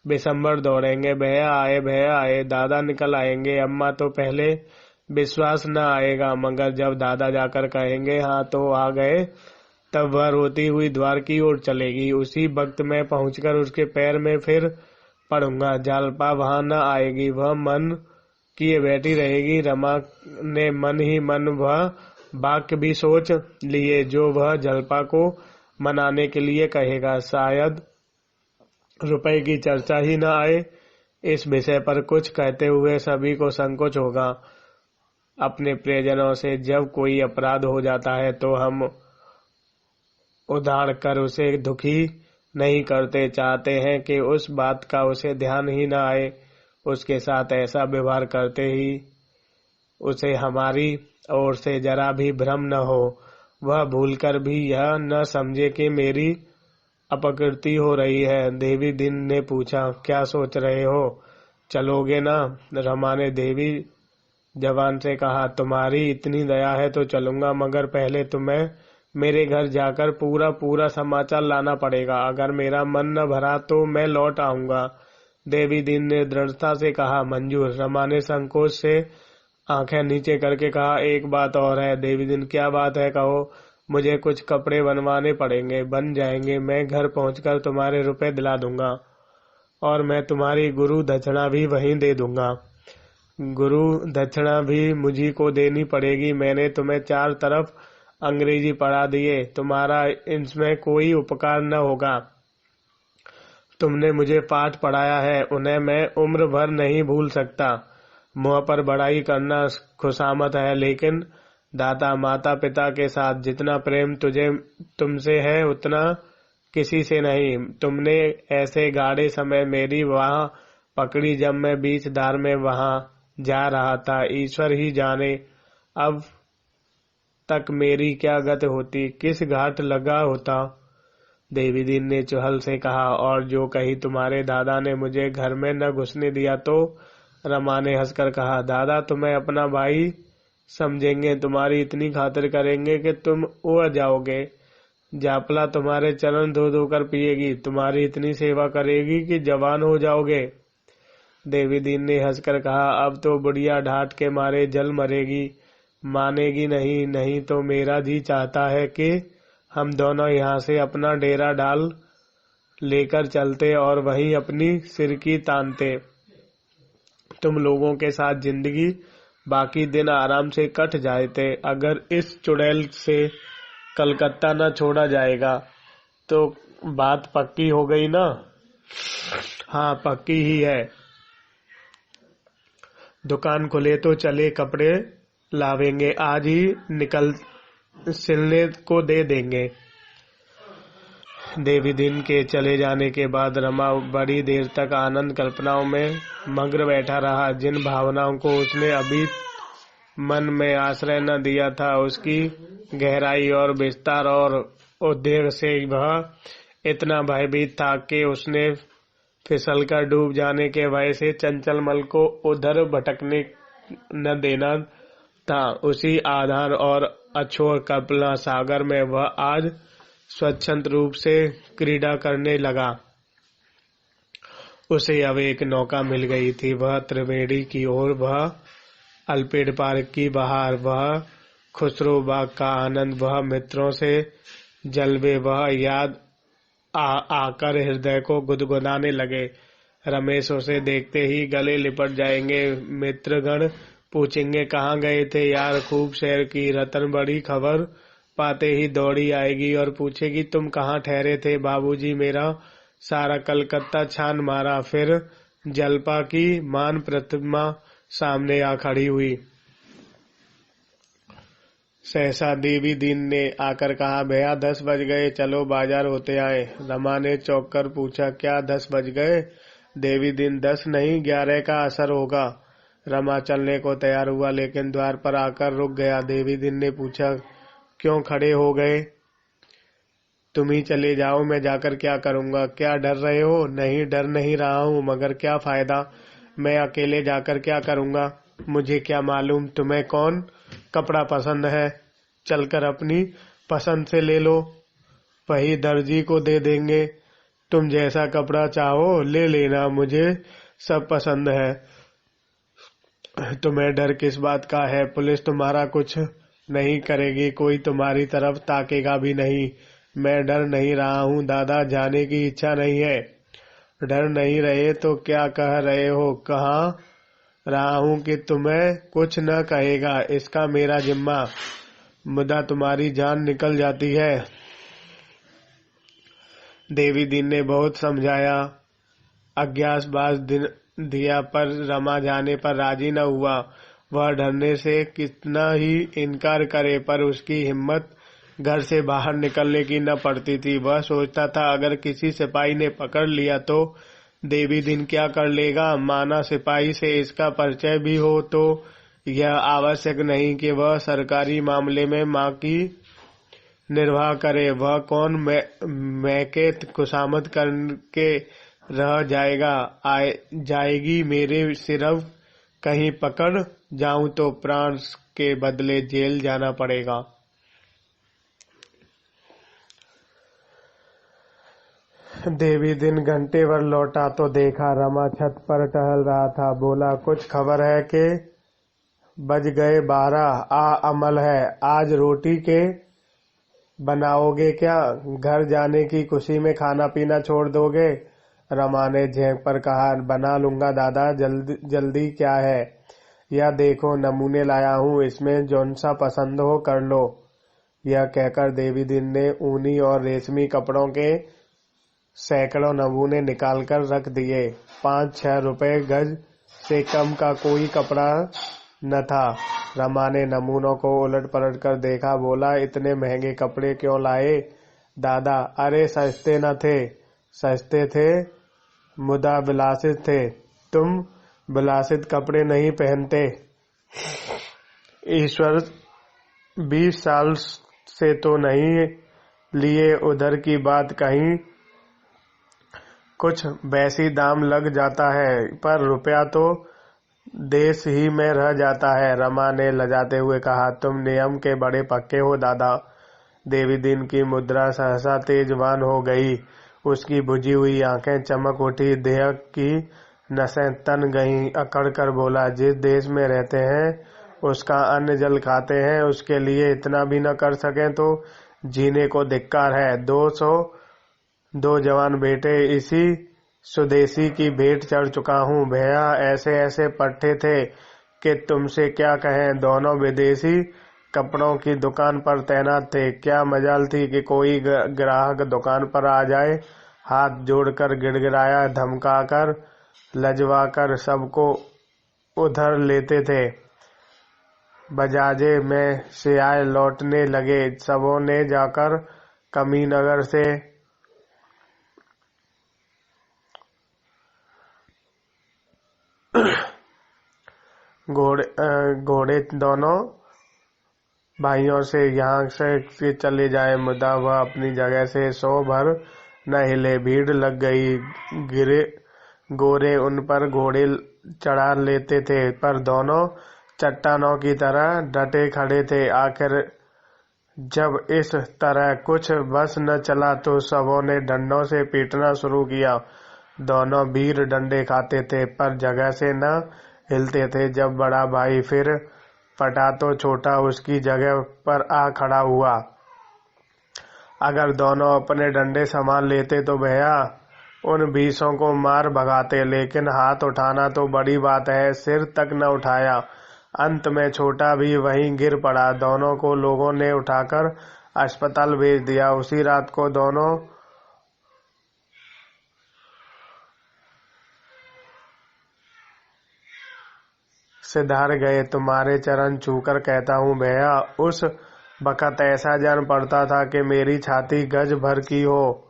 S1: बिशंबर दौड़ेंगे, भैया आए, दादा निकल आएंगे। अम्मा तो पहले विश्वास न आएगा, मगर जब दादा जाकर कहेंगे हाँ तो आ गए, तब वह रोती हुई द्वार की ओर चलेगी। उसी वक्त मैं पहुंचकर उसके पैर में फिर पड़ूंगा। जालपा वहां न आएगी, वह मन किए बैठी रहेगी। रमा ने मन ही मन वह वाक्य भी सोच लिए जो वह जलपा को मनाने के लिए कहेगा। शायद रुपए की चर्चा ही न आए। इस विषय पर कुछ कहते हुए सभी को संकोच होगा। अपने प्रियजनों से जब कोई अपराध हो जाता है तो हम उधार कर उसे दुखी नहीं करते, चाहते हैं कि उस बात का उसे ध्यान ही न आए। उसके साथ ऐसा व्यवहार करते ही उसे हमारी ओर से जरा भी भ्रम न हो, वह भूलकर भी यह न समझे कि मेरी अपकृति हो रही है। देवी दिन ने पूछा, क्या सोच रहे हो, चलोगे ना? रमा ने देवी जवान से कहा, तुम्हारी इतनी दया है तो चलूंगा, मगर पहले तुम्हें मेरे घर जाकर पूरा समाचार लाना पड़ेगा। अगर मेरा मन न भरा तो मैं लौट आऊंगा। देवी दीन ने दृढ़ता से कहा, मंजूर। रमा ने संकोच से आंखें नीचे करके कहा, एक बात और है। देवी दीन, क्या बात है, कहो। मुझे कुछ कपड़े बनवाने पड़ेंगे। बन जाएंगे, मैं घर पहुंचकर तुम्हारे रुपए दिला दूंगा, और मैं तुम्हारी गुरु दक्षिणा भी वहीं दे दूंगा। गुरु दक्षिणा भी मुझी को देनी पड़ेगी। मैंने तुम्हें 4 तरफ अंग्रेजी पढ़ा दिए, तुम्हारा इसमें कोई उपकार न होगा। तुमने मुझे पाठ पढ़ाया है, उन्हें मैं उम्र भर नहीं भूल सकता। मुँह पर बड़ाई करना खुशामत है, लेकिन दाता माता पिता के साथ जितना प्रेम तुमसे है उतना किसी से नहीं। तुमने ऐसे गाढ़े समय मेरी वहाँ पकड़ी जब मैं बीच धार में वहाँ जा रहा था। ईश्वर ही जाने अब तक मेरी क्या गति होती, किस घाट लगा होता। देवी दीन ने चुहल से कहा, और जो कहीं तुम्हारे दादा ने मुझे घर में न घुसने दिया तो? रमा ने हंसकर कहा, दादा तुम्हें अपना भाई समझेंगे, तुम्हारी इतनी खातिर करेंगे कि तुम उड़ जाओगे। जापला तुम्हारे चरण धो धोकर पिएगी, तुम्हारी इतनी सेवा करेगी कि जवान हो जाओगे। देवी दीन ने हंसकर कहा, अब तो बुढ़िया ढाट के मारे जल मरेगी, मानेगी नहीं तो मेरा जी चाहता है कि हम दोनों यहाँ से अपना डेरा डाल लेकर चलते और वहीं अपनी सिरकी तानते। तुम लोगों के साथ जिंदगी बाकी दिन आराम से कट जाते। अगर इस चुड़ैल से कलकत्ता न छोड़ा जाएगा तो बात पक्की हो गई ना? हाँ, पक्की ही है। दुकान खुले तो चले, कपड़े लावेंगे, आज ही निकल सिलने को दे देंगे। देवी दिन के चले जाने के बाद रमा बड़ी देर तक आनंद कल्पनाओं में मग्न बैठा रहा। जिन भावनाओं को उसने अभी मन में आश्रय न दिया था, उसकी गहराई और विस्तार और उद्वेग से वह इतना भयभीत था कि उसने फिसलकर डूब जाने के भय से चंचल मल को उधर भटकने न देना था। उसी आधार और अछोर कल्पना सागर में वह आज स्वच्छंद रूप से क्रीड़ा करने लगा। उसे अब एक नौका मिल गई थी। वह त्रिवेणी की ओर, वह अल्पेड पार्क की बहार, वह खुसरो बाग का आनंद, वह मित्रों से जलवे, वह याद आकर हृदय को गुदगुदाने लगे। रमेश उसे देखते ही गले लिपट जाएंगे। मित्रगण पूछेंगे, कहाँ गए थे यार, खूब सैर की। रतन बड़ी खबर पाते ही दौड़ी आएगी और पूछेगी, तुम कहाँ ठहरे थे? बाबूजी, मेरा सारा कलकत्ता छान मारा, फिर जलपा की मान प्रतिमा सामने आ खड़ी हुई। सहसा देवी दीन ने आकर कहा, भैया 10 बज गए, चलो बाजार होते आए। रमा ने चौंक कर पूछा, क्या 10 बज गए? देवी दीन, 10 नहीं 11 का असर होगा। रमा चलने को तैयार हुआ, लेकिन द्वार पर आकर रुक गया। देवी दीन ने पूछा, क्यों खड़े हो गए? तुम ही चले जाओ, मैं जाकर क्या करूंगा? क्या डर रहे हो? नहीं, डर नहीं रहा हूँ, मगर क्या फायदा? मैं अकेले जाकर क्या करूंगा? मुझे क्या मालूम तुम्हें कौन कपड़ा पसंद है? चलकर अपनी पसंद से ले लो, वही दर्जी को दे देंगे। तुम जैसा कपड़ा चाहो ले लेना, मुझे सब पसंद है। तुम्हें डर किस बात का है? पुलिस तुम्हारा कुछ नहीं करेगी, कोई तुम्हारी तरफ ताकेगा भी नहीं। मैं डर नहीं रहा हूँ दादा, जाने की इच्छा नहीं है। डर नहीं रहे तो क्या कह रहे हो? कहाँ रहा हूँ कि तुम्हें कुछ न कहेगा, इसका मेरा जिम्मा। मुदा तुम्हारी जान निकल जाती है। देवी दीन ने बहुत समझाया, अज्ञातवास दिया, पर रमा जाने पर राजी न हुआ। वह डरने से कितना ही इनकार करे, पर उसकी हिम्मत घर से बाहर निकलने की न पड़ती थी। वह सोचता था, अगर किसी सिपाही ने पकड़ लिया तो देवी दिन क्या कर लेगा? माना सिपाही से इसका परिचय भी हो तो यह आवश्यक नहीं कि वह सरकारी मामले में मां की निर्वाह करे। वह कौन मैके खुशामद करके रह जाएगा? जाएगी मेरे सिर्फ कहीं पकड़ जाऊं तो प्राण के बदले जेल जाना पड़ेगा। देवी दिन घंटे भर लौटा तो देखा रमा छत पर टहल रहा था। बोला, कुछ खबर है कि बज गए 12? अमल है, आज रोटी के बनाओगे क्या? घर जाने की खुशी में खाना पीना छोड़ दोगे? रमा ने झेंक पर कहा, बना लूंगा दादा, जल्दी क्या है? यह देखो नमूने लाया हूँ, इसमें जौन सा पसंद हो कर लो। यह कहकर देवी दिन ने ऊनी और रेशमी कपड़ों के सैकड़ों नमूने निकालकर रख दिए। 5-6 रुपए गज से कम का कोई कपड़ा न था। रमा ने नमूनों को उलट पलट कर देखा। बोला, इतने महंगे कपड़े क्यों लाए दादा? अरे सस्ते न थे। सस्ते थे मुदा विलासित थे। तुम विलासित कपड़े नहीं पहनते। ईश्वर 20 साल से तो नहीं लिए, उधर की बात कहीं कुछ वैसी दाम लग जाता है, पर रुपया तो देश ही में रह जाता है। रमा ने लजाते हुए कहा, तुम नियम के बड़े पक्के हो दादा। देवी दिन की मुद्रा सहसा तेजवान हो गई। उसकी बुझी हुई आंखें चमक उठी, देह की नसें तन गईं। अकड़ कर बोला, जिस देश में रहते हैं उसका अन्न जल खाते हैं, उसके लिए इतना भी न कर सकें तो जीने को धिक्कार है। 202 जवान बेटे इसी स्वदेशी की भेंट चढ़ चुका हूँ। भैया ऐसे ऐसे पट्टे थे कि तुमसे क्या कहें। दोनों विदेशी कपड़ों की दुकान पर तैनात थे। क्या मजाल थी कि कोई ग्राहक दुकान पर आ जाए। हाथ जोड़कर गिड़गिड़ाया, धमकाकर लजवाकर सबको उधर लेते थे। बजाजे में से आए लौटने लगे। सबों ने जाकर कमीनगर से घोड़े दोनों भाइयों से यहाँ से चले जाए, मुदा वह अपनी जगह से 100 भर न हिले। भीड़ लग गई। गोरे उन पर घोड़े चढ़ा लेते थे, पर दोनों चट्टानों की तरह डटे खड़े थे। आखिर जब इस तरह कुछ बस न चला तो सबों ने डंडों से पीटना शुरू किया। दोनों वीर डंडे खाते थे, पर जगह से न हिलते थे। जब बड़ा भाई फिर फटा तो छोटा उसकी जगह पर आ खड़ा हुआ। अगर दोनों अपने डंडे संभाल लेते तो भैया उन 20 को मार भगाते, लेकिन हाथ उठाना तो बड़ी बात है, सिर तक न उठाया। अंत में छोटा भी वहीं गिर पड़ा। दोनों को लोगों ने उठाकर अस्पताल भेज दिया। उसी रात को दोनों सिधार गए। तुम्हारे चरण छूकर कहता हूँ भैया, उस बखत ऐसा जान पड़ता था कि मेरी छाती गज भर की हो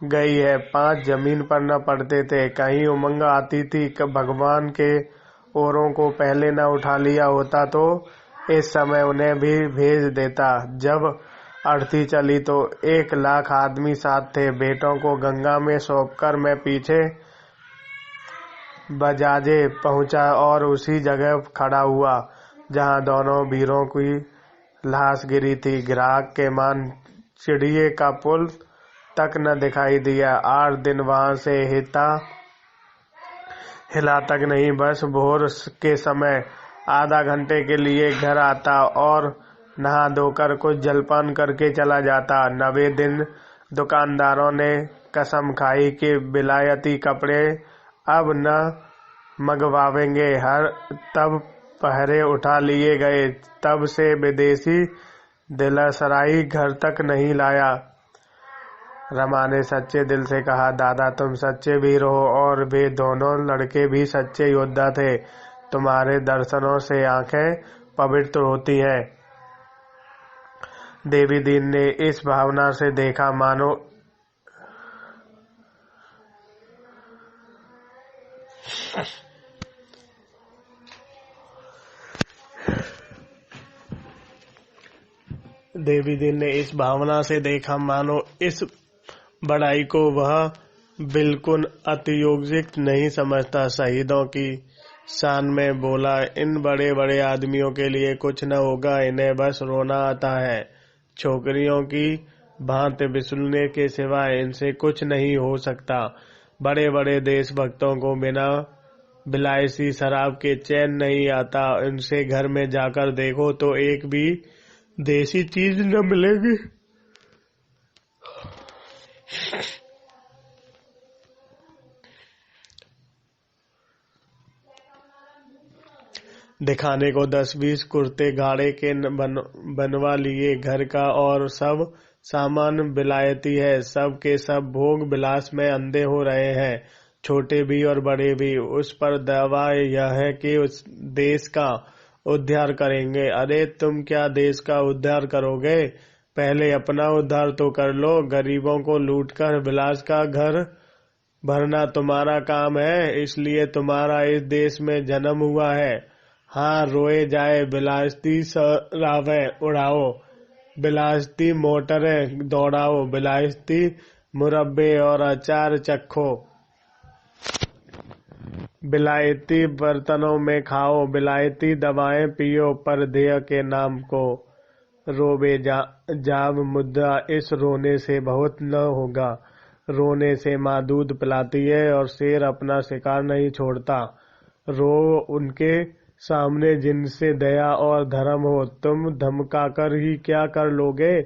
S1: गई है। 5 जमीन पर न पड़ते थे। कहीं उमंग आती थी कि भगवान के औरों को पहले न उठा लिया होता तो इस समय उन्हें भी भेज देता। जब अर्थी चली तो 1 लाख आदमी साथ थे। बेटों को गंगा में सौंपकर मैं पीछे बजाजे पहुंचा और उसी जगह खड़ा हुआ जहां दोनों वीरों की लाश गिरी थी। ग्राहक के मान चिड़िए का पुल तक न दिखाई दिया। 8 दिन वहां से हिला तक नहीं। बस भोर के समय आधा घंटे के लिए घर आता और नहा धोकर कुछ जलपान करके चला जाता। 9वें दिन दुकानदारों ने कसम खाई कि विलायती कपड़े अब न मंगवावेंगे। तब पहरे उठा लिए गए। तब से विदेशी दिलसराई घर तक नहीं लाया। रमा ने सच्चे दिल से कहा, दादा तुम सच्चे वीर हो और वे दोनों लड़के भी सच्चे योद्धा थे। तुम्हारे दर्शनों से आंखें पवित्र होती हैं। देवी दीन ने इस भावना से देखा मानो इस बड़ाई को वह बिल्कुल अतियोगिक नहीं समझता। शहीदों की शान में बोला, इन बड़े बड़े आदमियों के लिए कुछ न होगा, इन्हें बस रोना आता है। छोकरियों की भांति बिसुलने के सिवाय इनसे कुछ नहीं हो सकता। बड़े बड़े देशभक्तों को बिना विलायती शराब के चैन नहीं आता। इनसे घर में जाकर देखो तो एक भी देसी चीज न मिलेगी। दिखाने को 10-20 कुर्ते गाड़े के बनवा लिए। घर का और सब सामान विलायती है। सब के सब भोग विलास में अंधे हो रहे हैं, छोटे भी और बड़े भी। उस पर दावा यह है कि उस देश का उद्धार करेंगे। अरे तुम क्या देश का उद्धार करोगे? पहले अपना उद्धार तो कर लो। गरीबों को लूटकर विलास का घर भरना तुम्हारा काम है, इसलिए तुम्हारा इस देश में जन्म हुआ है। हाँ, रोए जाए, विलायती शराबें उड़ाओ, विलायती मोटरें दौड़ाओ, विलायती मुरब्बे और अचार चखो, विलायती बर्तनों में खाओ, विलायती दवाएं पियो, पर देह के नाम को रोबे जाब मुद्दा। इस रोने से बहुत न होगा। रोने से माँ दूध पिलाती है और शेर अपना शिकार नहीं छोड़ता। रो उनके सामने जिनसे दया और धर्म हो। तुम धमकाकर ही क्या कर लोगे?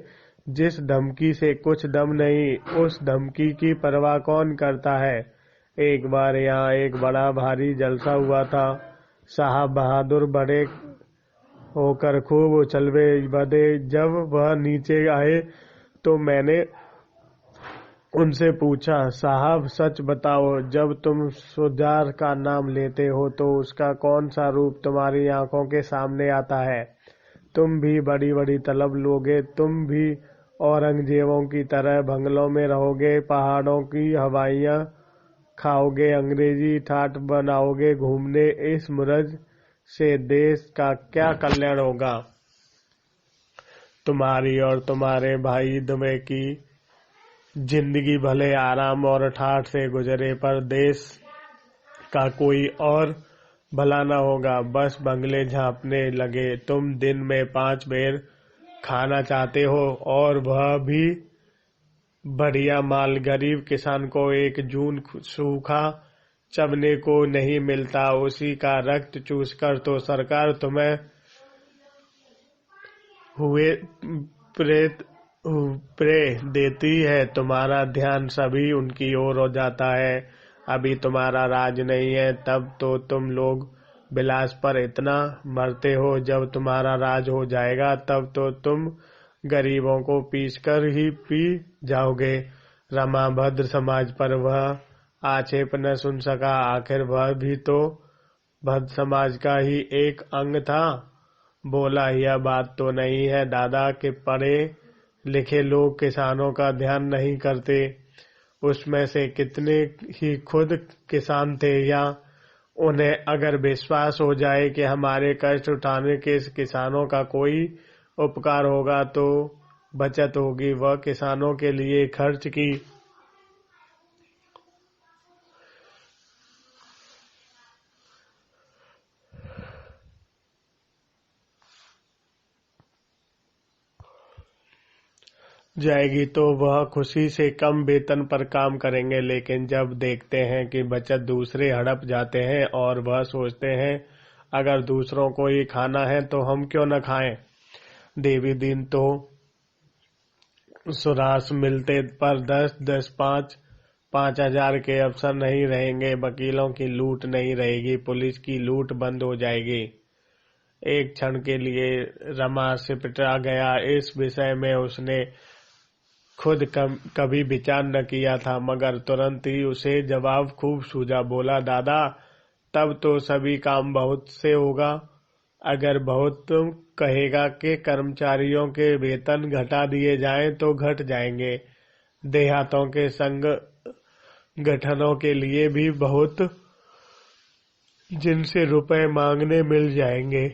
S1: जिस धमकी से कुछ दम नहीं, उस धमकी की परवाह कौन करता है? एक बार यहाँ एक बड़ा भारी जलसा हुआ था। साहब बहादुर बड़े होकर खूब उछलवे बदे। जब वह नीचे आए तो मैंने उनसे पूछा, साहब सच बताओ, जब तुम सुधार का नाम लेते हो तो उसका कौन सा रूप तुम्हारी आंखों के सामने आता है? तुम भी बड़ी बड़ी तलब लोगे, तुम भी औरंगजेबों की तरह बंगलों में रहोगे, पहाड़ों की हवाइयाँ खाओगे, अंग्रेजी ठाट बनाओगे घूमने। इस मुरज से देश का क्या कल्याण होगा? तुम्हारी और तुम्हारे भाई दुबे की जिंदगी भले आराम और ठाठ से गुजरे, पर देश का कोई और भला न होगा। बस बंगले झांपने लगे। तुम दिन में 5 बेर खाना चाहते हो और वह भी बढ़िया माल। गरीब किसान को 1 जून सूखा चबने को नहीं मिलता। उसी का रक्त चूसकर तो सरकार तुम्हें हुए प्रे देती है। तुम्हारा ध्यान सभी उनकी ओर हो जाता है। अभी तुम्हारा राज नहीं है, तब तो तुम लोग विलास पर इतना मरते हो। जब तुम्हारा राज हो जाएगा तब तो तुम गरीबों को पीसकर ही पी जाओगे। रमा भद्र समाज पर वह आक्षेप न सुन सका। आखिर वह भी तो भद्र समाज का ही एक अंग था। बोला, यह बात तो नहीं है दादा कि पढ़े लिखे लोग किसानों का ध्यान नहीं करते। उसमें से कितने ही खुद किसान थे, या उन्हें अगर विश्वास हो जाए कि हमारे कष्ट उठाने के किसानों का कोई उपकार होगा तो बचत होगी, वह किसानों के लिए खर्च की जाएगी तो वह खुशी से कम वेतन पर काम करेंगे। लेकिन जब देखते हैं कि बचत दूसरे हड़प जाते हैं और वह सोचते हैं अगर दूसरों को ही खाना है तो हम क्यों न खाएं। देवी दिन तो सुरास मिलते पर 10-10, 5-5 हजार के अफसर नहीं रहेंगे, वकीलों की लूट नहीं रहेगी, पुलिस की लूट बंद हो जाएगी। एक क्षण के लिए रमा सिपटा गया। इस विषय में उसने खुद कभी विचार न किया था, मगर तुरंत ही उसे जवाब खूब सूझा। बोला, दादा तब तो सभी काम बहुत से होगा। अगर बहुत कहेगा कि कर्मचारियों के वेतन घटा दिए जाएं तो घट जाएंगे। देहातों के संगठनों के लिए भी बहुत जिनसे रुपए मांगने मिल जाएंगे।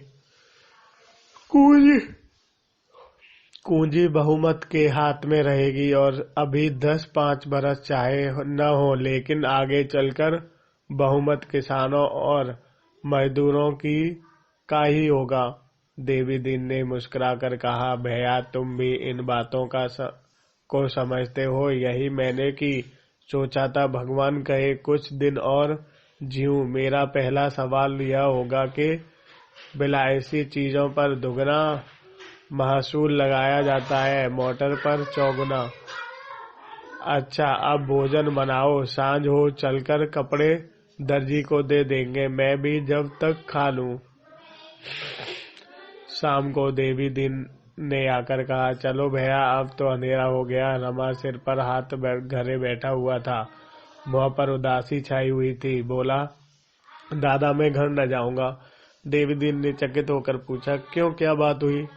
S1: पूंजी बहुमत के हाथ में रहेगी और अभी 10-5 बरस चाहे न हो, लेकिन आगे चलकर बहुमत किसानों और मजदूरों की का ही होगा। देवी दिन ने मुस्कुराकर कहा, भैया तुम भी इन बातों को समझते हो। यही मैंने की सोचा था, भगवान कहे कुछ दिन और जीऊं। मेरा पहला सवाल यह होगा कि विलायती चीजों पर दुगना महसूल लगाया जाता है, मोटर पर चौगुना। अच्छा अब भोजन बनाओ, सांझ हो चलकर कपड़े दर्जी को दे देंगे, मैं भी जब तक खा लूं। शाम को देवी दिन ने आकर कहा, चलो भैया अब तो अंधेरा हो गया। रमा सिर पर हाथ घरे बैठा हुआ था, मुंह पर उदासी छाई हुई थी। बोला, दादा मैं घर न जाऊंगा। देवी दिन ने चकित होकर पूछा, क्यों, क्या बात हुई।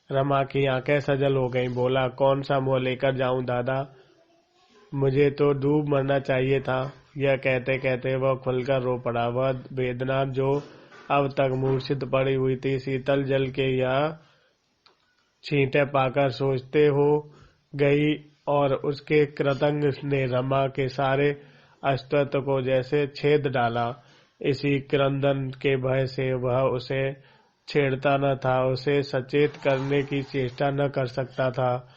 S1: रमा की आंखें सजल हो गईं। बोला, कौन सा मुंह लेकर जाऊं दादा, मुझे तो डूब मरना चाहिए था। यह कहते कहते वह खुलकर रो पड़ा। वह वेदना जो अब तक मूर्छित पड़ी हुई थी, शीतल जल के यह छींटे पाकर सोचते हो गई और उसके कृतंग ने रमा के सारे अस्तित्व को जैसे छेद डाला। इसी क्रंदन के भय से वह उसे छेड़ता न था, उसे सचेत करने की चेष्टा न कर सकता था।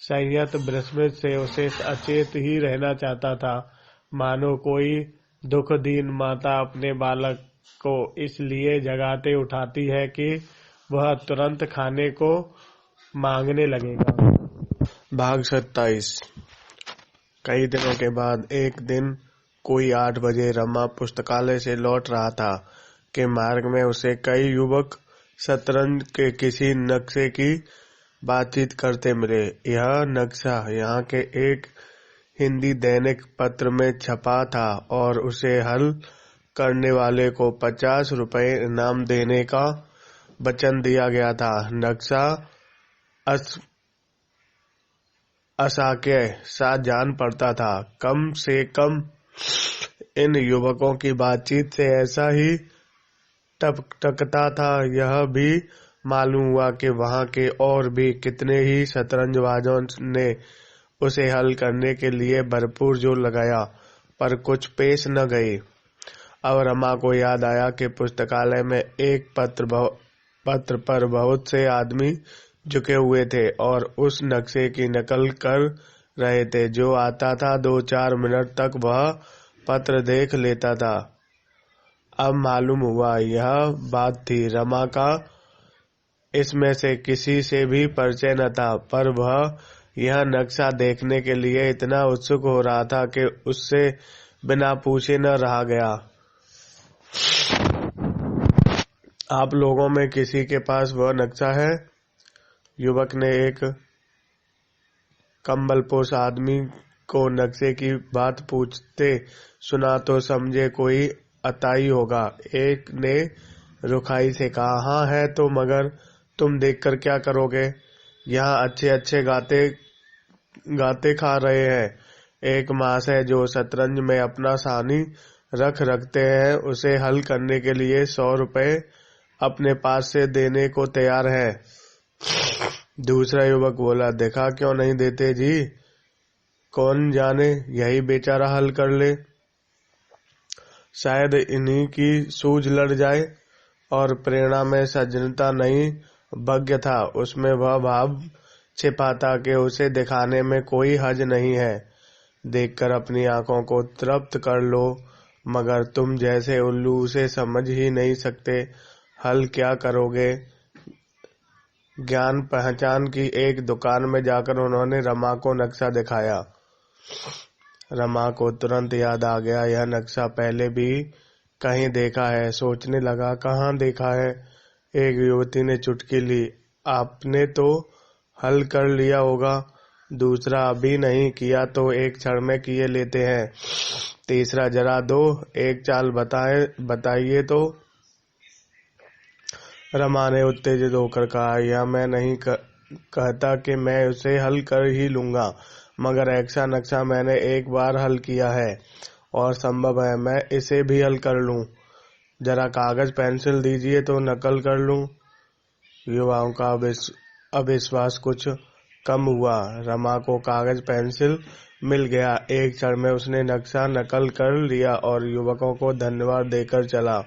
S1: संयत विस्मृत से उसे अचेत ही रहना चाहता था, मानो कोई दुखदीन माता अपने बालक को इसलिए जगाते उठाती है कि वह तुरंत खाने को मांगने लगेगा। भाग 27। कई दिनों के बाद एक दिन कोई 8 बजे रमा पुस्तकालय से लौट रहा था कि मार्ग में उसे कई युवक शतरंज के किसी नक्शे की बातचीत करते मिले। यह नक्शा यहाँ के एक हिंदी दैनिक पत्र में छपा था और उसे हल करने वाले को 50 रुपए इनाम देने का वचन दिया गया था। नक्शा असाध्य सा जान पड़ता था। कम से कम इन युवकों की बातचीत से ऐसा ही टकता था। यह भी मालूम हुआ कि वहां के और भी कितने ही शतरंजबाजों ने उसे हल करने के लिए भरपूर जोर लगाया, पर कुछ पेश न गई। अब रमा को याद आया कि पुस्तकालय में एक पत्र पर बहुत से आदमी झुके हुए थे और उस नक्शे की नकल कर रहे थे। जो आता था 2-4 मिनट तक वह पत्र देख लेता था। अब मालूम हुआ यह बात थी। रमा का इसमें से किसी से भी परिचय न था, पर वह यह नक्शा देखने के लिए इतना उत्सुक हो रहा था कि उससे बिना पूछे न रहा गया। आप लोगों में किसी के पास वह नक्शा है? युवक ने एक कंबलपोश आदमी को नक्शे की बात पूछते सुना तो समझे कोई अताई होगा। एक ने रुखाई से कहा, हाँ है तो, मगर तुम देखकर क्या करोगे? यहाँ अच्छे अच्छे गाते खा रहे हैं। एक मास है जो शतरंज में अपना सानी रखते हैं, उसे हल करने के लिए 100 रुपए अपने पास से देने को तैयार है। दूसरा युवक बोला, देखा क्यों नहीं देते जी? कौन जाने यही बेचारा हल कर ले, शायद इन्हीं की सूझ लड़ जाए। और प्रेरणा में सज्जनता नहीं, भाग्य था उसमें वह भाव छिपाता कि उसे दिखाने में कोई हर्ज नहीं है। देखकर अपनी आंखों को तृप्त कर लो, मगर तुम जैसे उल्लू उसे समझ ही नहीं सकते, हल क्या करोगे? ज्ञान पहचान की एक दुकान में जाकर उन्होंने रमा को नक्शा दिखाया। रमा को तुरंत याद आ गया, यह नक्शा पहले भी कहीं देखा है। सोचने लगा, कहाँ देखा है? एक युवती ने चुटकी ली, आपने तो हल कर लिया होगा। दूसरा, अभी नहीं किया तो एक क्षण में किए लेते हैं। तीसरा, जरा दो एक चाल बताइए तो। रमा ने उत्तेजित होकर कहा, यह मैं नहीं कहता कि मैं उसे हल कर ही लूंगा, मगर ऐसा नक्शा मैंने एक बार हल किया है और संभव है मैं इसे भी हल कर लूं। जरा कागज पेंसिल दीजिए तो नकल कर लूं। युवाओं का अविश्वास कुछ कम हुआ। रमा को कागज पेंसिल मिल गया। एक क्षण में उसने नक्शा नकल कर लिया और युवकों को धन्यवाद देकर चला।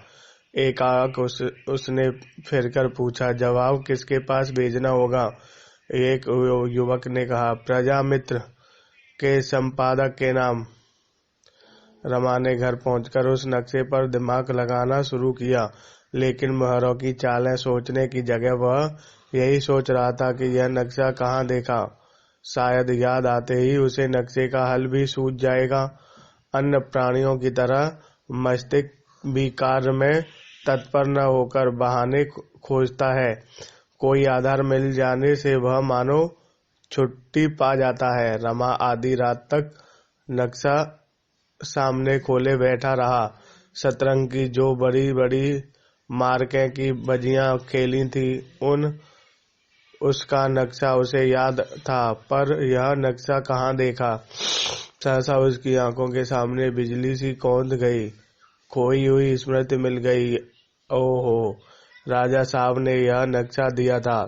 S1: एकाएक उसने फिरकर पूछा, जवाब किसके पास भेजना होगा? एक युवक ने कहा, प्रजा मित्र के संपादक के नाम। रमा ने घर पहुंचकर उस नक्शे पर दिमाग लगाना शुरू किया, लेकिन मोहरों की चालें सोचने की जगह वह यही सोच रहा था कि यह नक्शा कहाँ देखा। शायद याद आते ही उसे नक्शे का हल भी सूझ जाएगा। अन्य प्राणियों की तरह मस्तिष्क भी कार्य में तत्पर न होकर बहाने खोजता है। कोई आधार मिल जाने से वह मानो छुट्टी पा जाता है। रमा आधी रात तक नक्शा सामने खोले बैठा रहा। शतरंज की जो बड़ी बड़ी मार्कें की बजियां खेली थी, उसका नक्शा उसे याद था, पर यह नक्शा कहाँ देखा? सहसा उसकी आंखों के सामने बिजली सी कौंध गई, खोई हुई स्मृति मिल गई। ओहो, राजा साहब ने यह नक्शा दिया था।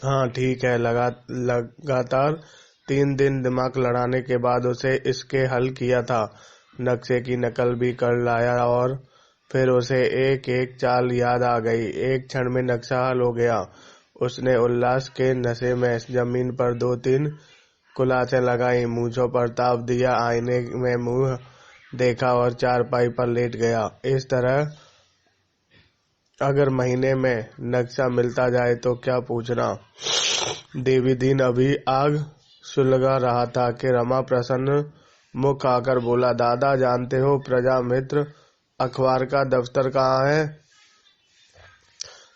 S1: हाँ ठीक है। लगातार 3 दिन दिमाग लड़ाने के बाद उसे इसके हल किया था। नक्शे की नकल भी कर लाया और फिर उसे एक एक चाल याद आ गई। एक क्षण में नक्शा हल हो गया। उसने उल्लास के नशे में जमीन पर 2-3 कुलाचे लगाई, मूंछों पर ताप दिया, आईने में मुंह देखा और चारपाई पर लेट गया। इस तरह अगर महीने में नक्शा मिलता जाए तो क्या पूछना। देवी दिन अभी आग सुलगा रहा था कि रमा प्रसन्न मुख आकर बोला, दादा जानते हो प्रजा मित्र अखबार का दफ्तर कहाँ है?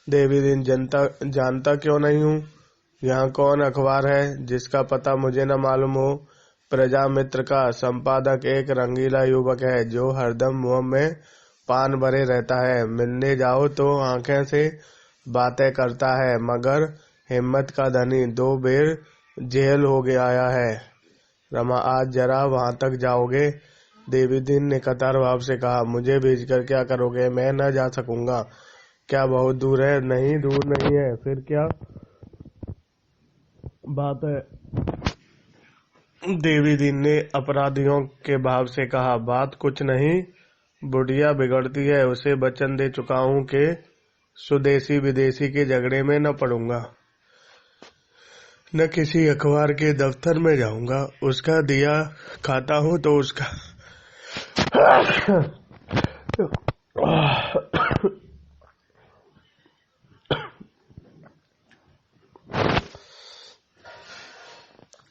S1: देवी दिन जानता क्यों नहीं हूँ। यहाँ कौन अखबार है जिसका पता मुझे न मालूम हो? प्रजा मित्र का संपादक एक रंगीला युवक है जो हरदम मुंह में पान भरे रहता है। मिलने जाओ तो आंखें से बातें करता है, मगर हिम्मत का धनी 2 बेर जेल हो गया है। रमा, आज जरा वहां तक जाओगे? देवी दिन ने कतार भाव से कहा, मुझे भेजकर क्या करोगे? मैं न जा सकूंगा। क्या बहुत दूर है? नहीं, दूर नहीं है। फिर क्या बात है? देवी दिन ने अपराधियों के भाव से कहा, बात कुछ नहीं, बुढ़िया बिगड़ती है, उसे वचन दे चुका हूँ कि स्वदेशी विदेशी के झगड़े में न पड़ूंगा, न किसी अखबार के दफ्तर में जाऊंगा। उसका दिया खाता हूँ तो उसका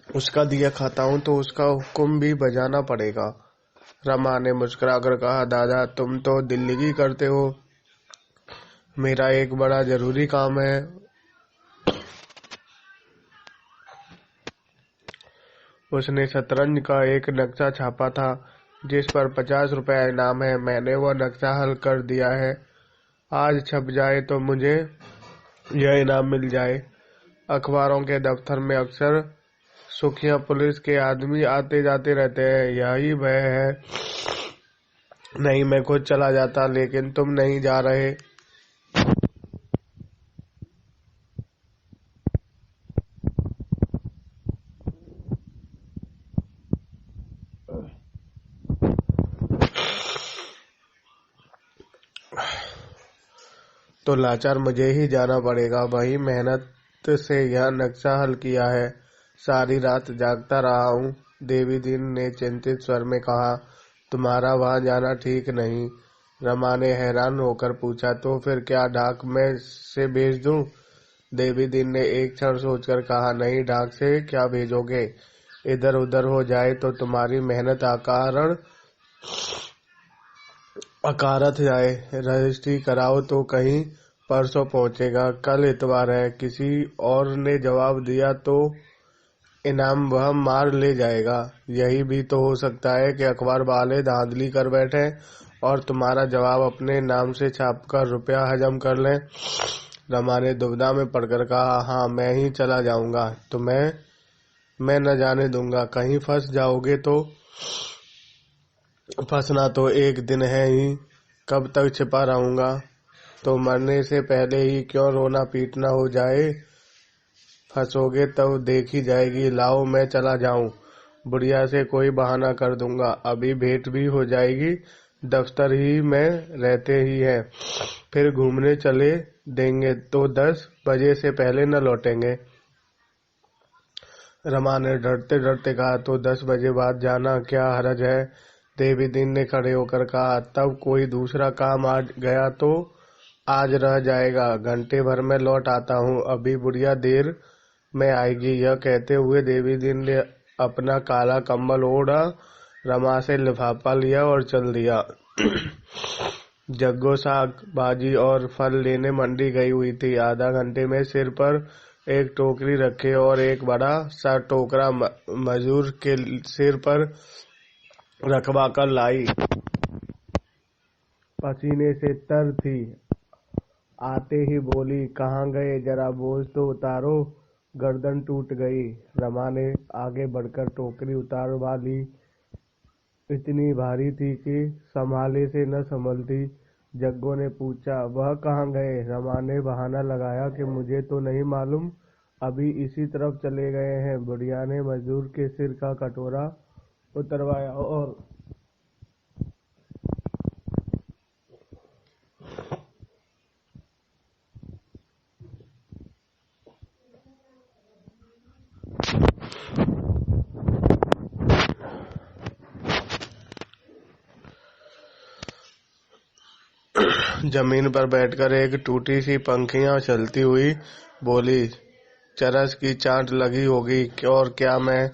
S1: उसका दिया खाता हूँ तो उसका हुक्म भी बजाना पड़ेगा। रमा ने मुस्कुराकर कहा, दादा तुम तो दिल्ली करते हो, मेरा एक बड़ा जरूरी काम है। उसने शतरंज का एक नक्शा छापा था जिस पर 50 रुपया इनाम है। मैंने वह नक्शा हल कर दिया है। आज छप जाए तो मुझे यह इनाम मिल जाए। अखबारों के दफ्तर में अक्सर सुखिया पुलिस के आदमी आते जाते रहते हैं। यही वह है। नहीं, मैं खुद चला जाता, लेकिन तुम नहीं जा रहे। तो लाचार मुझे ही जाना पड़ेगा। वही मेहनत से यह नक्शा हल किया है। सारी रात जागता रहा हूँ। देवी दीन ने चिंतित स्वर में कहा, तुम्हारा वहां जाना ठीक नहीं। रमा ने हैरान होकर पूछा, तो फिर क्या डाक में से भेज दूं? देवी दीन ने एक क्षण सोचकर कहा, नहीं, डाक से क्या भेजोगे? इधर उधर हो जाए तो तुम्हारी मेहनत अकारथ जाए। रजिस्ट्री कराओ तो कहीं परसों पहुंचेगा, कल इतवार है। किसी और ने जवाब दिया तो इनाम वह मार ले जाएगा। यही भी तो हो सकता है कि अखबार वाले धांधली कर बैठे और तुम्हारा जवाब अपने नाम से छापकर रुपया हजम कर लें। रमा ने दुविधा में पड़कर कहा, हाँ, मैं ही चला जाऊंगा। मैं न जाने दूंगा। कहीं फंस जाओगे तो? फंसना तो एक दिन है ही, कब तक छिपा रहूंगा? तो मरने से पहले ही क्यों रोना पीटना हो जाए। फंसोगे तो देखी जाएगी। लाओ, मैं चला जाऊं। बुढ़िया से कोई बहाना कर दूंगा, अभी भेंट भी हो जाएगी। दफ्तर ही में रहते ही है, फिर घूमने चले देंगे तो 10 बजे से पहले न लौटेंगे। रमा ने डरते डरते कहा, तो 10 बजे बाद जाना क्या हरज है? देवी दीन ने खड़े होकर कहा, तब कोई दूसरा काम आ गया तो आज रह जाएगा। घंटे भर में लौट आता हूँ। अभी बुढ़िया देर में आएगी। यह कहते हुए देवी दीन ने अपना काला कंबल ओढ़ा, रमा से लिफाफा लिया और चल दिया। जग्गो साग भाजी और फल लेने मंडी गई हुई थी। आधा घंटे में सिर पर एक टोकरी रखे और एक बड़ा सा टोकरा मजूर के सिर पर रखवा कर लाई। पसीने से तर थी। आते ही बोली, कहाँ गए? जरा बोझ तो उतारो, गर्दन टूट गई। रमा ने आगे बढ़कर टोकरी उतारवा ली। इतनी भारी थी कि संभाले से न संभलती। जग्गो ने पूछा, वह कहाँ गए? रमा ने बहाना लगाया कि मुझे तो नहीं मालूम, अभी इसी तरफ चले गए हैं। बुढ़िया ने मजदूर के सिर का कटोरा उतरवाया और जमीन पर बैठकर एक टूटी सी पंखियां चलती हुई बोली, चरस की चाट लगी होगी और क्या मैं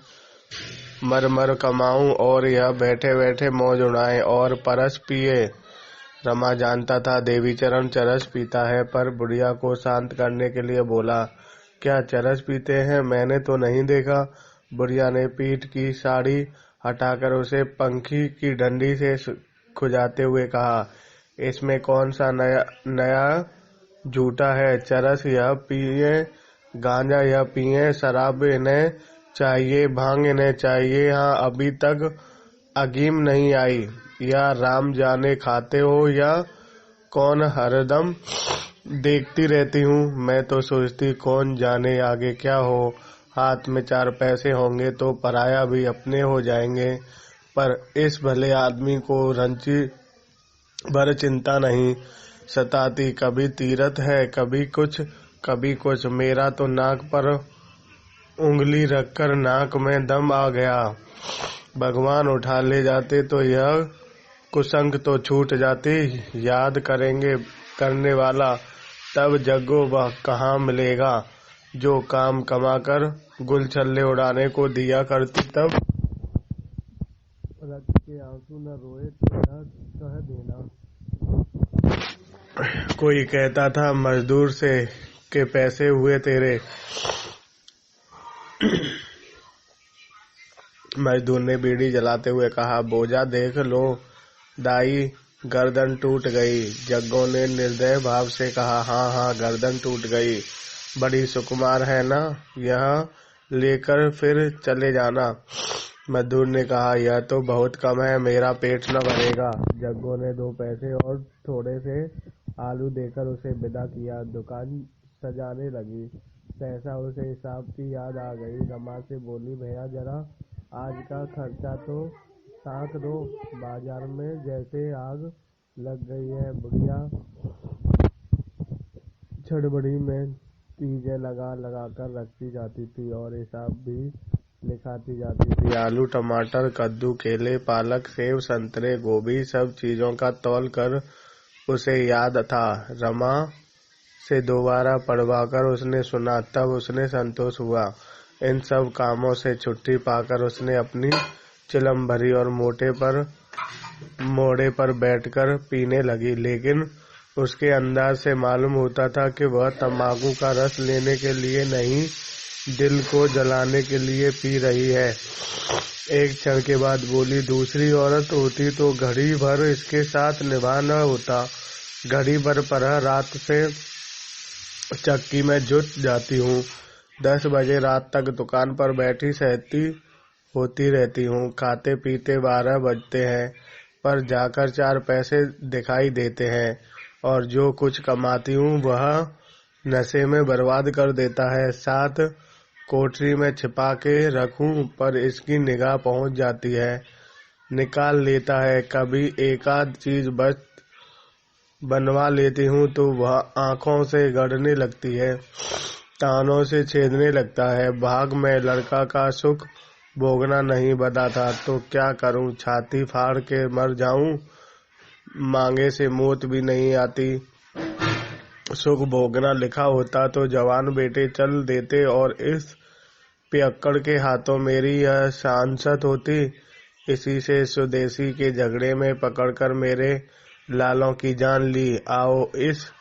S1: मर मर कमाऊं और यह बैठे बैठे मौज उड़ाएं और परस पिए। रमा जानता था देवीचरण चरस पीता है, पर बुढ़िया को शांत करने के लिए बोला, क्या चरस पीते हैं? मैंने तो नहीं देखा। बुढ़िया ने पीठ की साड़ी हटाकर उसे पंखी की डंडी से खुजाते हुए कहा, इसमें कौन सा नया झूठा है? चरस यह पिए, गांजा यह पिए, शराब इन्हें चाहिए, भांग इन्हें चाहिए। हाँ, अभी तक अगीम नहीं आई। या राम जाने खाते हो या कौन? हरदम देखती रहती हूँ। मैं तो सोचती कौन जाने आगे क्या हो। हाथ में 4 पैसे होंगे तो पराया भी अपने हो जाएंगे। पर इस भले आदमी को रंची भर चिंता नहीं सताती। कभी तीरथ है, कभी कुछ। मेरा तो नाक पर उंगली रखकर नाक में दम आ गया। भगवान उठा ले जाते तो यह कुसंग तो छूट जाती। याद करने वाला तब जग्गो वह कहाँ मिलेगा जो काम कमाकर गुलछल्ले उड़ाने को दिया करती। तब रक्त के आंसू न रोए तो यह कह देना। कोई कहता था मजदूर से के पैसे हुए तेरे। मजदूर ने बीड़ी जलाते हुए कहा, बोझा देख लो दाई, गर्दन टूट गई। जग्गू ने निर्दय भाव से कहा, हाँ हाँ, गर्दन टूट गई। बड़ी सुकुमार है ना, यह लेकर फिर चले जाना। मजदूर ने कहा, यह तो बहुत कम है, मेरा पेट न भरेगा। जग्गू ने 2 पैसे और थोड़े से आलू देकर उसे विदा किया। दुकान सजाने लगी। सहसा उसे हिसाब की याद आ गई। रमा से बोली, भैया जरा आज का खर्चा तो ताक दो, बाजार में जैसे आग लग गई है। बुढ़िया छड़बड़ी में चीजें लगा लगा कर रखती जाती थी और हिसाब भी लिखाती जाती थी। आलू, टमाटर, कद्दू, केले, पालक, सेब, संतरे, गोभी, सब चीजों का तौल कर उसे याद था। रमा से दोबारा पढ़वाकर उसने सुना, तब उसने संतोष हुआ। इन सब कामों से छुट्टी पाकर उसने अपनी चिलम भरी और मोड़े पर बैठकर पीने लगी। लेकिन उसके अंदाज से मालूम होता था कि वह तंबाकू का रस लेने के लिए नहीं, दिल को जलाने के लिए पी रही है। एक क्षण के बाद बोली, दूसरी औरत होती तो घड़ी भर इसके साथ निभा न होता। घड़ी भर पर रात से चक्की में जुट जाती हूँ। 10 बजे रात तक दुकान पर बैठी सहती होती रहती हूँ। खाते पीते 12 बजते हैं, पर जाकर 4 पैसे दिखाई देते हैं और जो कुछ कमाती हूँ वह नशे में बर्बाद कर देता है। साथ कोठरी में छिपा के रखूं, पर इसकी निगाह पहुंच जाती है, निकाल लेता है। कभी एकाध चीज बनवा लेती हूँ तो वह आंखों से गड़ने लगती है, कानों से छेदने लगता है। भाग में लड़का का सुख भोगना नहीं बता था तो क्या करूं, छाती फाड़ के मर जाऊं। मांगे से मौत भी नहीं आती। सुख भोगना लिखा होता तो जवान बेटे चल देते और इस पियक्कड़ के हाथों मेरी यह सांसत होती। इसी से स्वदेशी के झगड़े में पकड़कर मेरे लालों की जान ली। आओ इस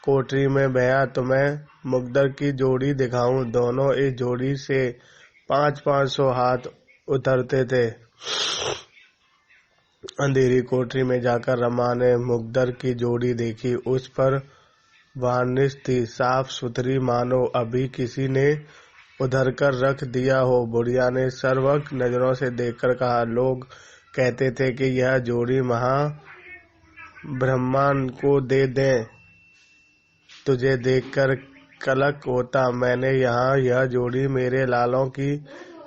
S1: कोठरी में भैया तुम्हें मुकद्दर की जोड़ी दिखाऊं। दोनों इस जोड़ी से 500-500 हाथ उतरते थे। अंधेरी कोठरी में जाकर रमा ने मुकद्दर की जोड़ी देखी। उस पर वार्निश थी, साफ सुथरी, मानो अभी किसी ने उधर कर रख दिया हो। बुढ़िया ने सर्वक नजरों से देखकर कहा, लोग कहते थे कि यह जोड़ी ब्रह्मांड को दे दें, तुझे देखकर कलक होता। मैंने यहाँ यह जोड़ी मेरे लालों की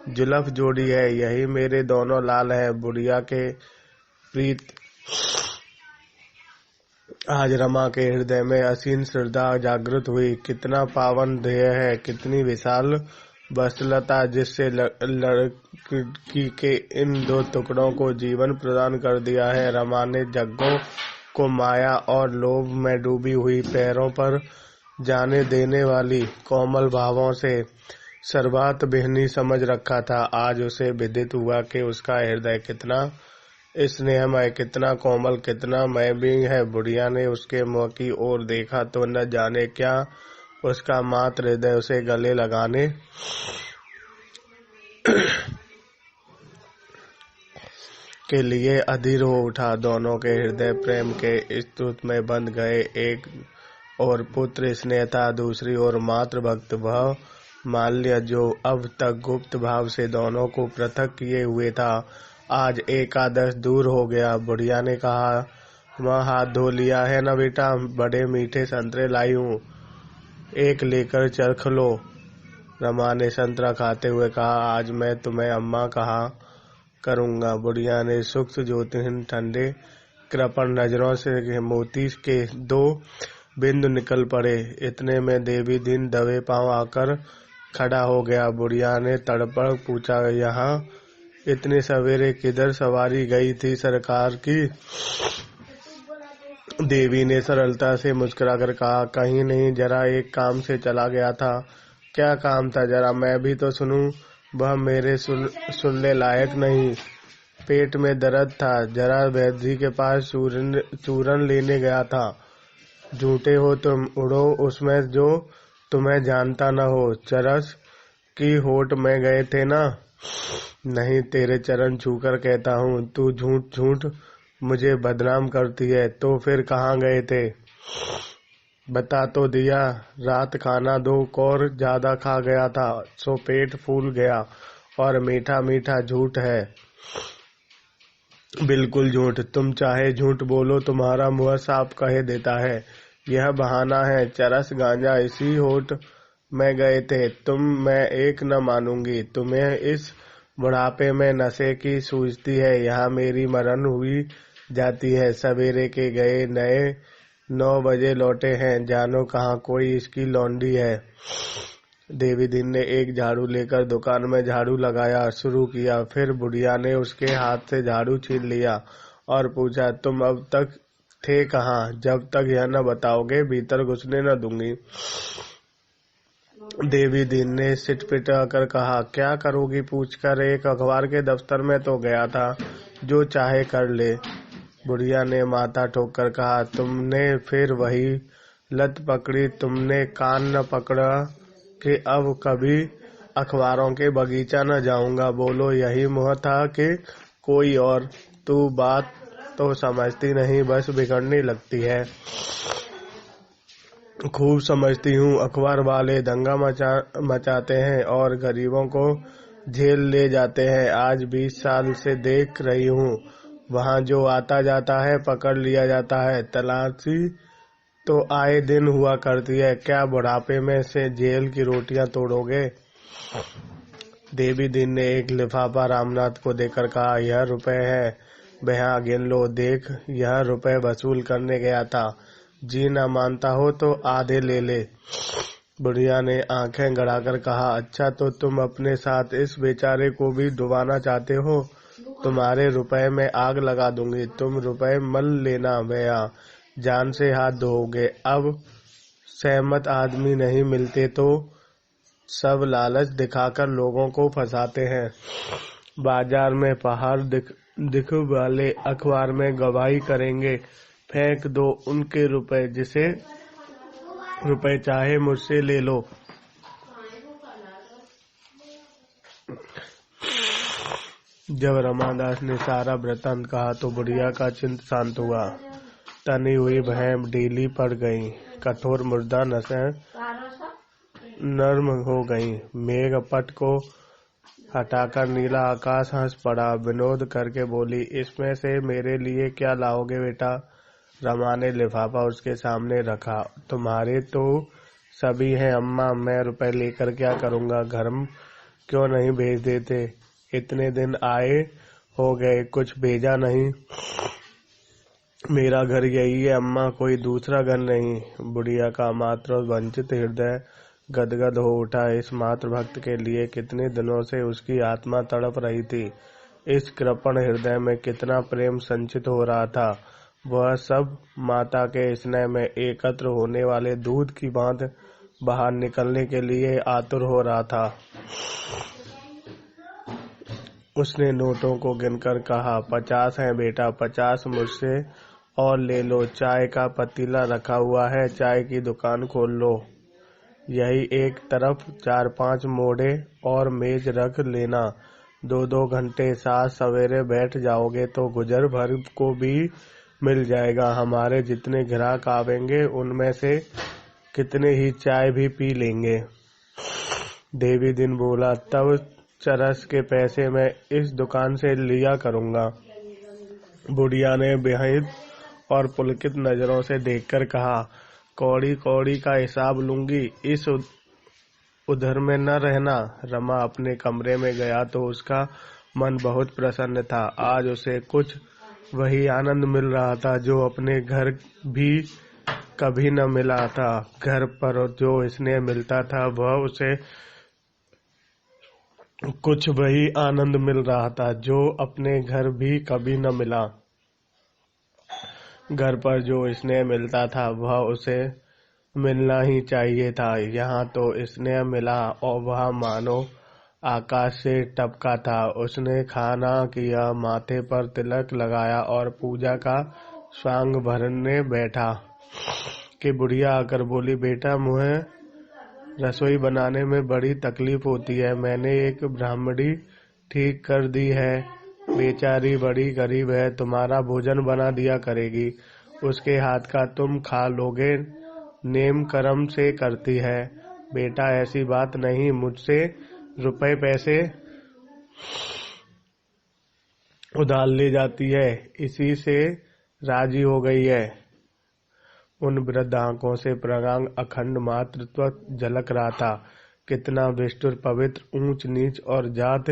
S1: जुल्फ जोड़ी है, यही मेरे दोनों लाल हैं। बुढ़िया के प्रीत आज रमा के हृदय में असीम श्रद्धा जागृत हुई। कितना पावन ध्येय है, कितनी विशाल वत्सलता, जिससे लड़की के इन 2 टुकड़ों को जीवन प्रदान कर दिया है। रमा ने जग्गू को माया और लोभ में डूबी हुई, पैरों पर जाने देने वाली कोमल भावों से सर्वात बिहनी समझ रखा था। आज उसे विदित हुआ कि उसका हृदय कितना स्नेहमय, कितना कोमल, कितना मय भी है। बुढ़िया ने उसके मुंह की ओर देखा तो न जाने क्या उसका मात्र हृदय उसे गले लगाने के लिए अधीर हो उठा। दोनों के हृदय प्रेम के स्तूप में बंध गए। एक और पुत्र स्नेह था, दूसरी ओर मातृ भक्त वह माल्य, जो अब तक गुप्त भाव से दोनों को पृथक किए हुए था, आज एकादश दूर हो गया। बुढ़िया ने कहा, वह हाथ धो लिया है ना बेटा, बड़े मीठे संतरे लाई हूँ, एक लेकर चख लो। रमा ने संतरा खाते हुए कहा, आज मैं तुम्हें अम्मा कहा करूँगा। बुढ़िया ने सूक्ष्म ज्योतिहीन ठंडे कृपण नजरों से मोती के 2 बिंदु निकल पड़े। इतने में देवी दिन दबे पांव आकर खड़ा हो गया। बुढ़िया ने तड़पड़ पूछा, यहाँ इतने सवेरे किधर सवारी गई थी सरकार की? देवी ने सरलता से मुस्कुराकर कहा, कहीं नहीं, जरा एक काम से चला गया था। क्या काम था, जरा मैं भी तो सुनूं। वह मेरे सुनने लायक नहीं। पेट में दर्द था, जरा वैद्य के पास चूरन लेने गया था। झूठे हो तुम, उड़ो उसमें जो तुम्हें जानता न हो। चरस की होट में गए थे ना, नहीं, तेरे चरण छूकर कहता हूँ, तू झूठ झूठ मुझे बदनाम करती है। तो फिर कहाँ गए थे? बता तो दिया। रात खाना 2 कौर ज्यादा खा गया था, सो पेट फूल गया। और मीठा मीठा झूठ है, बिल्कुल झूठ। तुम चाहे झूठ बोलो, तुम्हारा मुंह साफ कह देता है। यह बहाना है। चरस गांजा इसी होठ में गए थे तुम। मैं एक न मानूंगी। तुम्हें इस बुढ़ापे में नशे की सूझती है। यहाँ मेरी मरण हुई जाती है। सवेरे के गए नए 9 बजे लौटे हैं। जानो कहाँ कोई इसकी लौंडी है। देवी दिन ने एक झाड़ू लेकर दुकान में झाड़ू लगाया शुरू किया। फिर बुढ़िया ने उसके हाथ से झाड़ू छीन लिया और पूछा, तुम अब तक थे कहाँ? जब तक यह न बताओगे भीतर घुसने न दूंगी। देवी दिन ने सिटपिटा कर कहा, क्या करोगी पूछकर? एक अखबार के दफ्तर में तो गया था, जो चाहे कर ले। बुढ़िया ने माथा ठोककर कहा, तुमने फिर वही लत पकड़ी। तुमने कान न पकड़ा कि अब कभी अखबारों के बगीचा न जाऊंगा। बोलो, यही मुँह था कि कोई और? तू बात तो समझती नहीं, बस बिगड़ने लगती है। खूब समझती हूँ। अखबार वाले दंगा मचाते हैं और गरीबों को जेल ले जाते हैं। आज 20 साल से देख रही हूँ। वहाँ जो आता जाता है पकड़ लिया जाता है। तलाशी तो आए दिन हुआ करती है। क्या बुढ़ापे में से जेल की रोटियां तोड़ोगे? देवी दिन ने एक लिफाफा रामनाथ को देकर कहा, यह रुपए है, भैया गिन लो। देख, यह रुपए वसूल करने गया था। जी ना मानता हो तो आधे ले ले। बुढ़िया ने आंखें गड़ाकर कहा, अच्छा तो तुम अपने साथ इस बेचारे को भी डुबाना चाहते हो? तुम्हारे रुपए में आग लगा दूंगी। तुम रुपए मल लेना भैया, जान से हाथ धोओगे। अब सहमत आदमी नहीं मिलते तो सब लालच दिखाकर लोगों को फंसाते हैं। बाजार में पहाड़ दिख वाले अखबार में गवाही करेंगे। फेंक दो उनके रुपए। जिसे रुपए चाहे मुझसे ले लो। जब रमादास ने सारा वृत्तांत कहा तो बुढ़िया का चित्त शांत हुआ। तनी हुई भैंस ढीली पड़ गई। कठोर मुर्दा नसें नर्म हो गई। मेघ पट को हटाकर नीला आकाश हंस पड़ा। विनोद करके बोली, इसमें से मेरे लिए क्या लाओगे बेटा? रमा ने लिफाफा उसके सामने रखा। तुम्हारे तो सभी हैं अम्मा, मैं रुपए लेकर क्या करूँगा? घर क्यों नहीं भेज देते? इतने दिन आए हो गए, कुछ भेजा नहीं। मेरा घर यही है अम्मा, कोई दूसरा घर नहीं। बुढ़िया का मात्र वंचित हृदय गदगद हो उठा। इस मातृ भक्त के लिए कितने दिनों से उसकी आत्मा तड़प रही थी। इस कृपण हृदय में कितना प्रेम संचित हो रहा था। वह सब माता के स्नेह में एकत्र होने वाले दूध की भांति बाहर निकलने के लिए आतुर हो रहा था। उसने नोटों को गिनकर कहा, 50 हैं बेटा, 50 मुझसे और ले लो। चाय का पतीला रखा हुआ है, चाय की दुकान खोल लो। यही एक तरफ 4-5 मोड़े और मेज रख लेना। 2-2 घंटे साथ सवेरे बैठ जाओगे तो गुजर भर को भी मिल जाएगा। हमारे जितने ग्राहक आवेंगे उनमें से कितने ही चाय भी पी लेंगे। देवी दिन बोला, तब चरस के पैसे मैं इस दुकान से लिया करूंगा। बुढ़िया ने बेहद और पुलकित नजरों से देखकर कहा, कौड़ी कौड़ी का हिसाब लूंगी, इस उधर में न रहना। रमा अपने कमरे में गया तो उसका मन बहुत प्रसन्न था। आज उसे कुछ वही आनंद मिल रहा था जो अपने घर भी कभी न मिला था। घर पर जो स्नेह मिलता था वह उसे कुछ वही आनंद मिल रहा था जो अपने घर भी कभी न मिला। घर पर जो स्नेह मिलता था वह उसे मिलना ही चाहिए था। यहाँ तो स्नेह मिला और वह मानो आकाश से टपका था। उसने खाना किया, माथे पर तिलक लगाया और पूजा का स्वांग भरने बैठा कि बुढ़िया आकर बोली, बेटा मुझे रसोई बनाने में बड़ी तकलीफ होती है। मैंने एक ब्राह्मणी ठीक कर दी है। बेचारी बड़ी गरीब है, तुम्हारा भोजन बना दिया करेगी, उसके हाथ का तुम खा लोगे। नेम करम से करती है। बेटा ऐसी बात नहीं, मुझसे रुपए पैसे उधार ले जाती है, इसी से राजी हो गई है। उन वृद्ध आंखों से प्रगांग अखंड मातृत्व झलक रहा था। कितना विष्णु पवित्र, ऊंच नीच और जात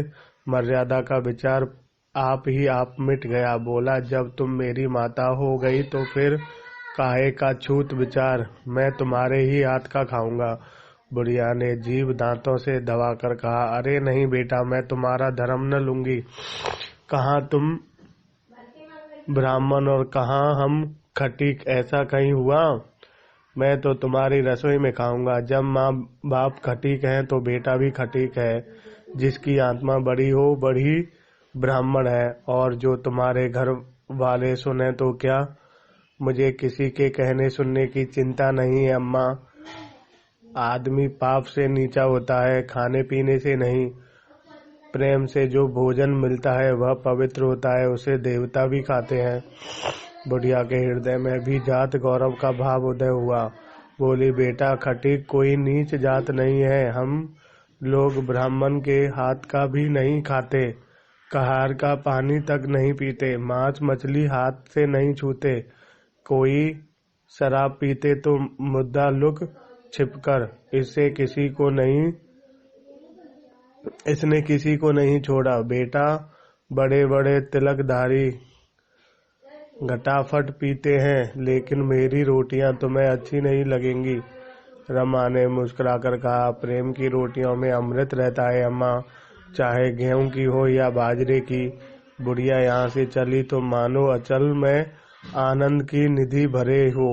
S1: मर्यादा का विचार आप मिट गया। बोला, जब तुम मेरी माता हो गई तो फिर काहे का छूत विचार, मैं तुम्हारे ही हाथ का खाऊंगा। बुढ़िया ने जीभ दांतों से दबाकर कहा, अरे नहीं बेटा, मैं तुम्हारा धर्म न लूंगी। कहाँ तुम ब्राह्मण और कहाँ हम खटीक, ऐसा कहीं हुआ? मैं तो तुम्हारी रसोई में खाऊंगा। जब माँ बाप खटीक हैं तो बेटा भी खटीक है। जिसकी आत्मा बड़ी हो बड़ी ब्राह्मण है। और जो तुम्हारे घर वाले सुने तो क्या? मुझे किसी के कहने सुनने की चिंता नहीं है अम्मा। आदमी पाप से नीचा होता है, खाने पीने से नहीं। प्रेम से जो भोजन मिलता है वह पवित्र होता है, उसे देवता भी खाते हैं। बुढ़िया के हृदय में भी जात गौरव का भाव उदय हुआ। बोली, बेटा खटीक कोई नीच जात नहीं है। हम लोग ब्राह्मण के हाथ का भी नहीं खाते, कहार का पानी तक नहीं पीते, मांस मछली हाथ से नहीं छूते। कोई शराब पीते तो मुद्दा लुक छिपकर। इसने किसी को नहीं छोड़ा। बेटा बड़े बड़े तिलकधारी घटाफट पीते हैं, लेकिन मेरी रोटियां तुम्हें अच्छी नहीं लगेंगी। रमा ने मुस्कुराकर कहा, प्रेम की रोटियों में अमृत रहता है अम्मा, चाहे गेहूं की हो या बाजरे की। बुढ़िया यहाँ से चली तो मानो अचल में आनंद की निधि भरे हो।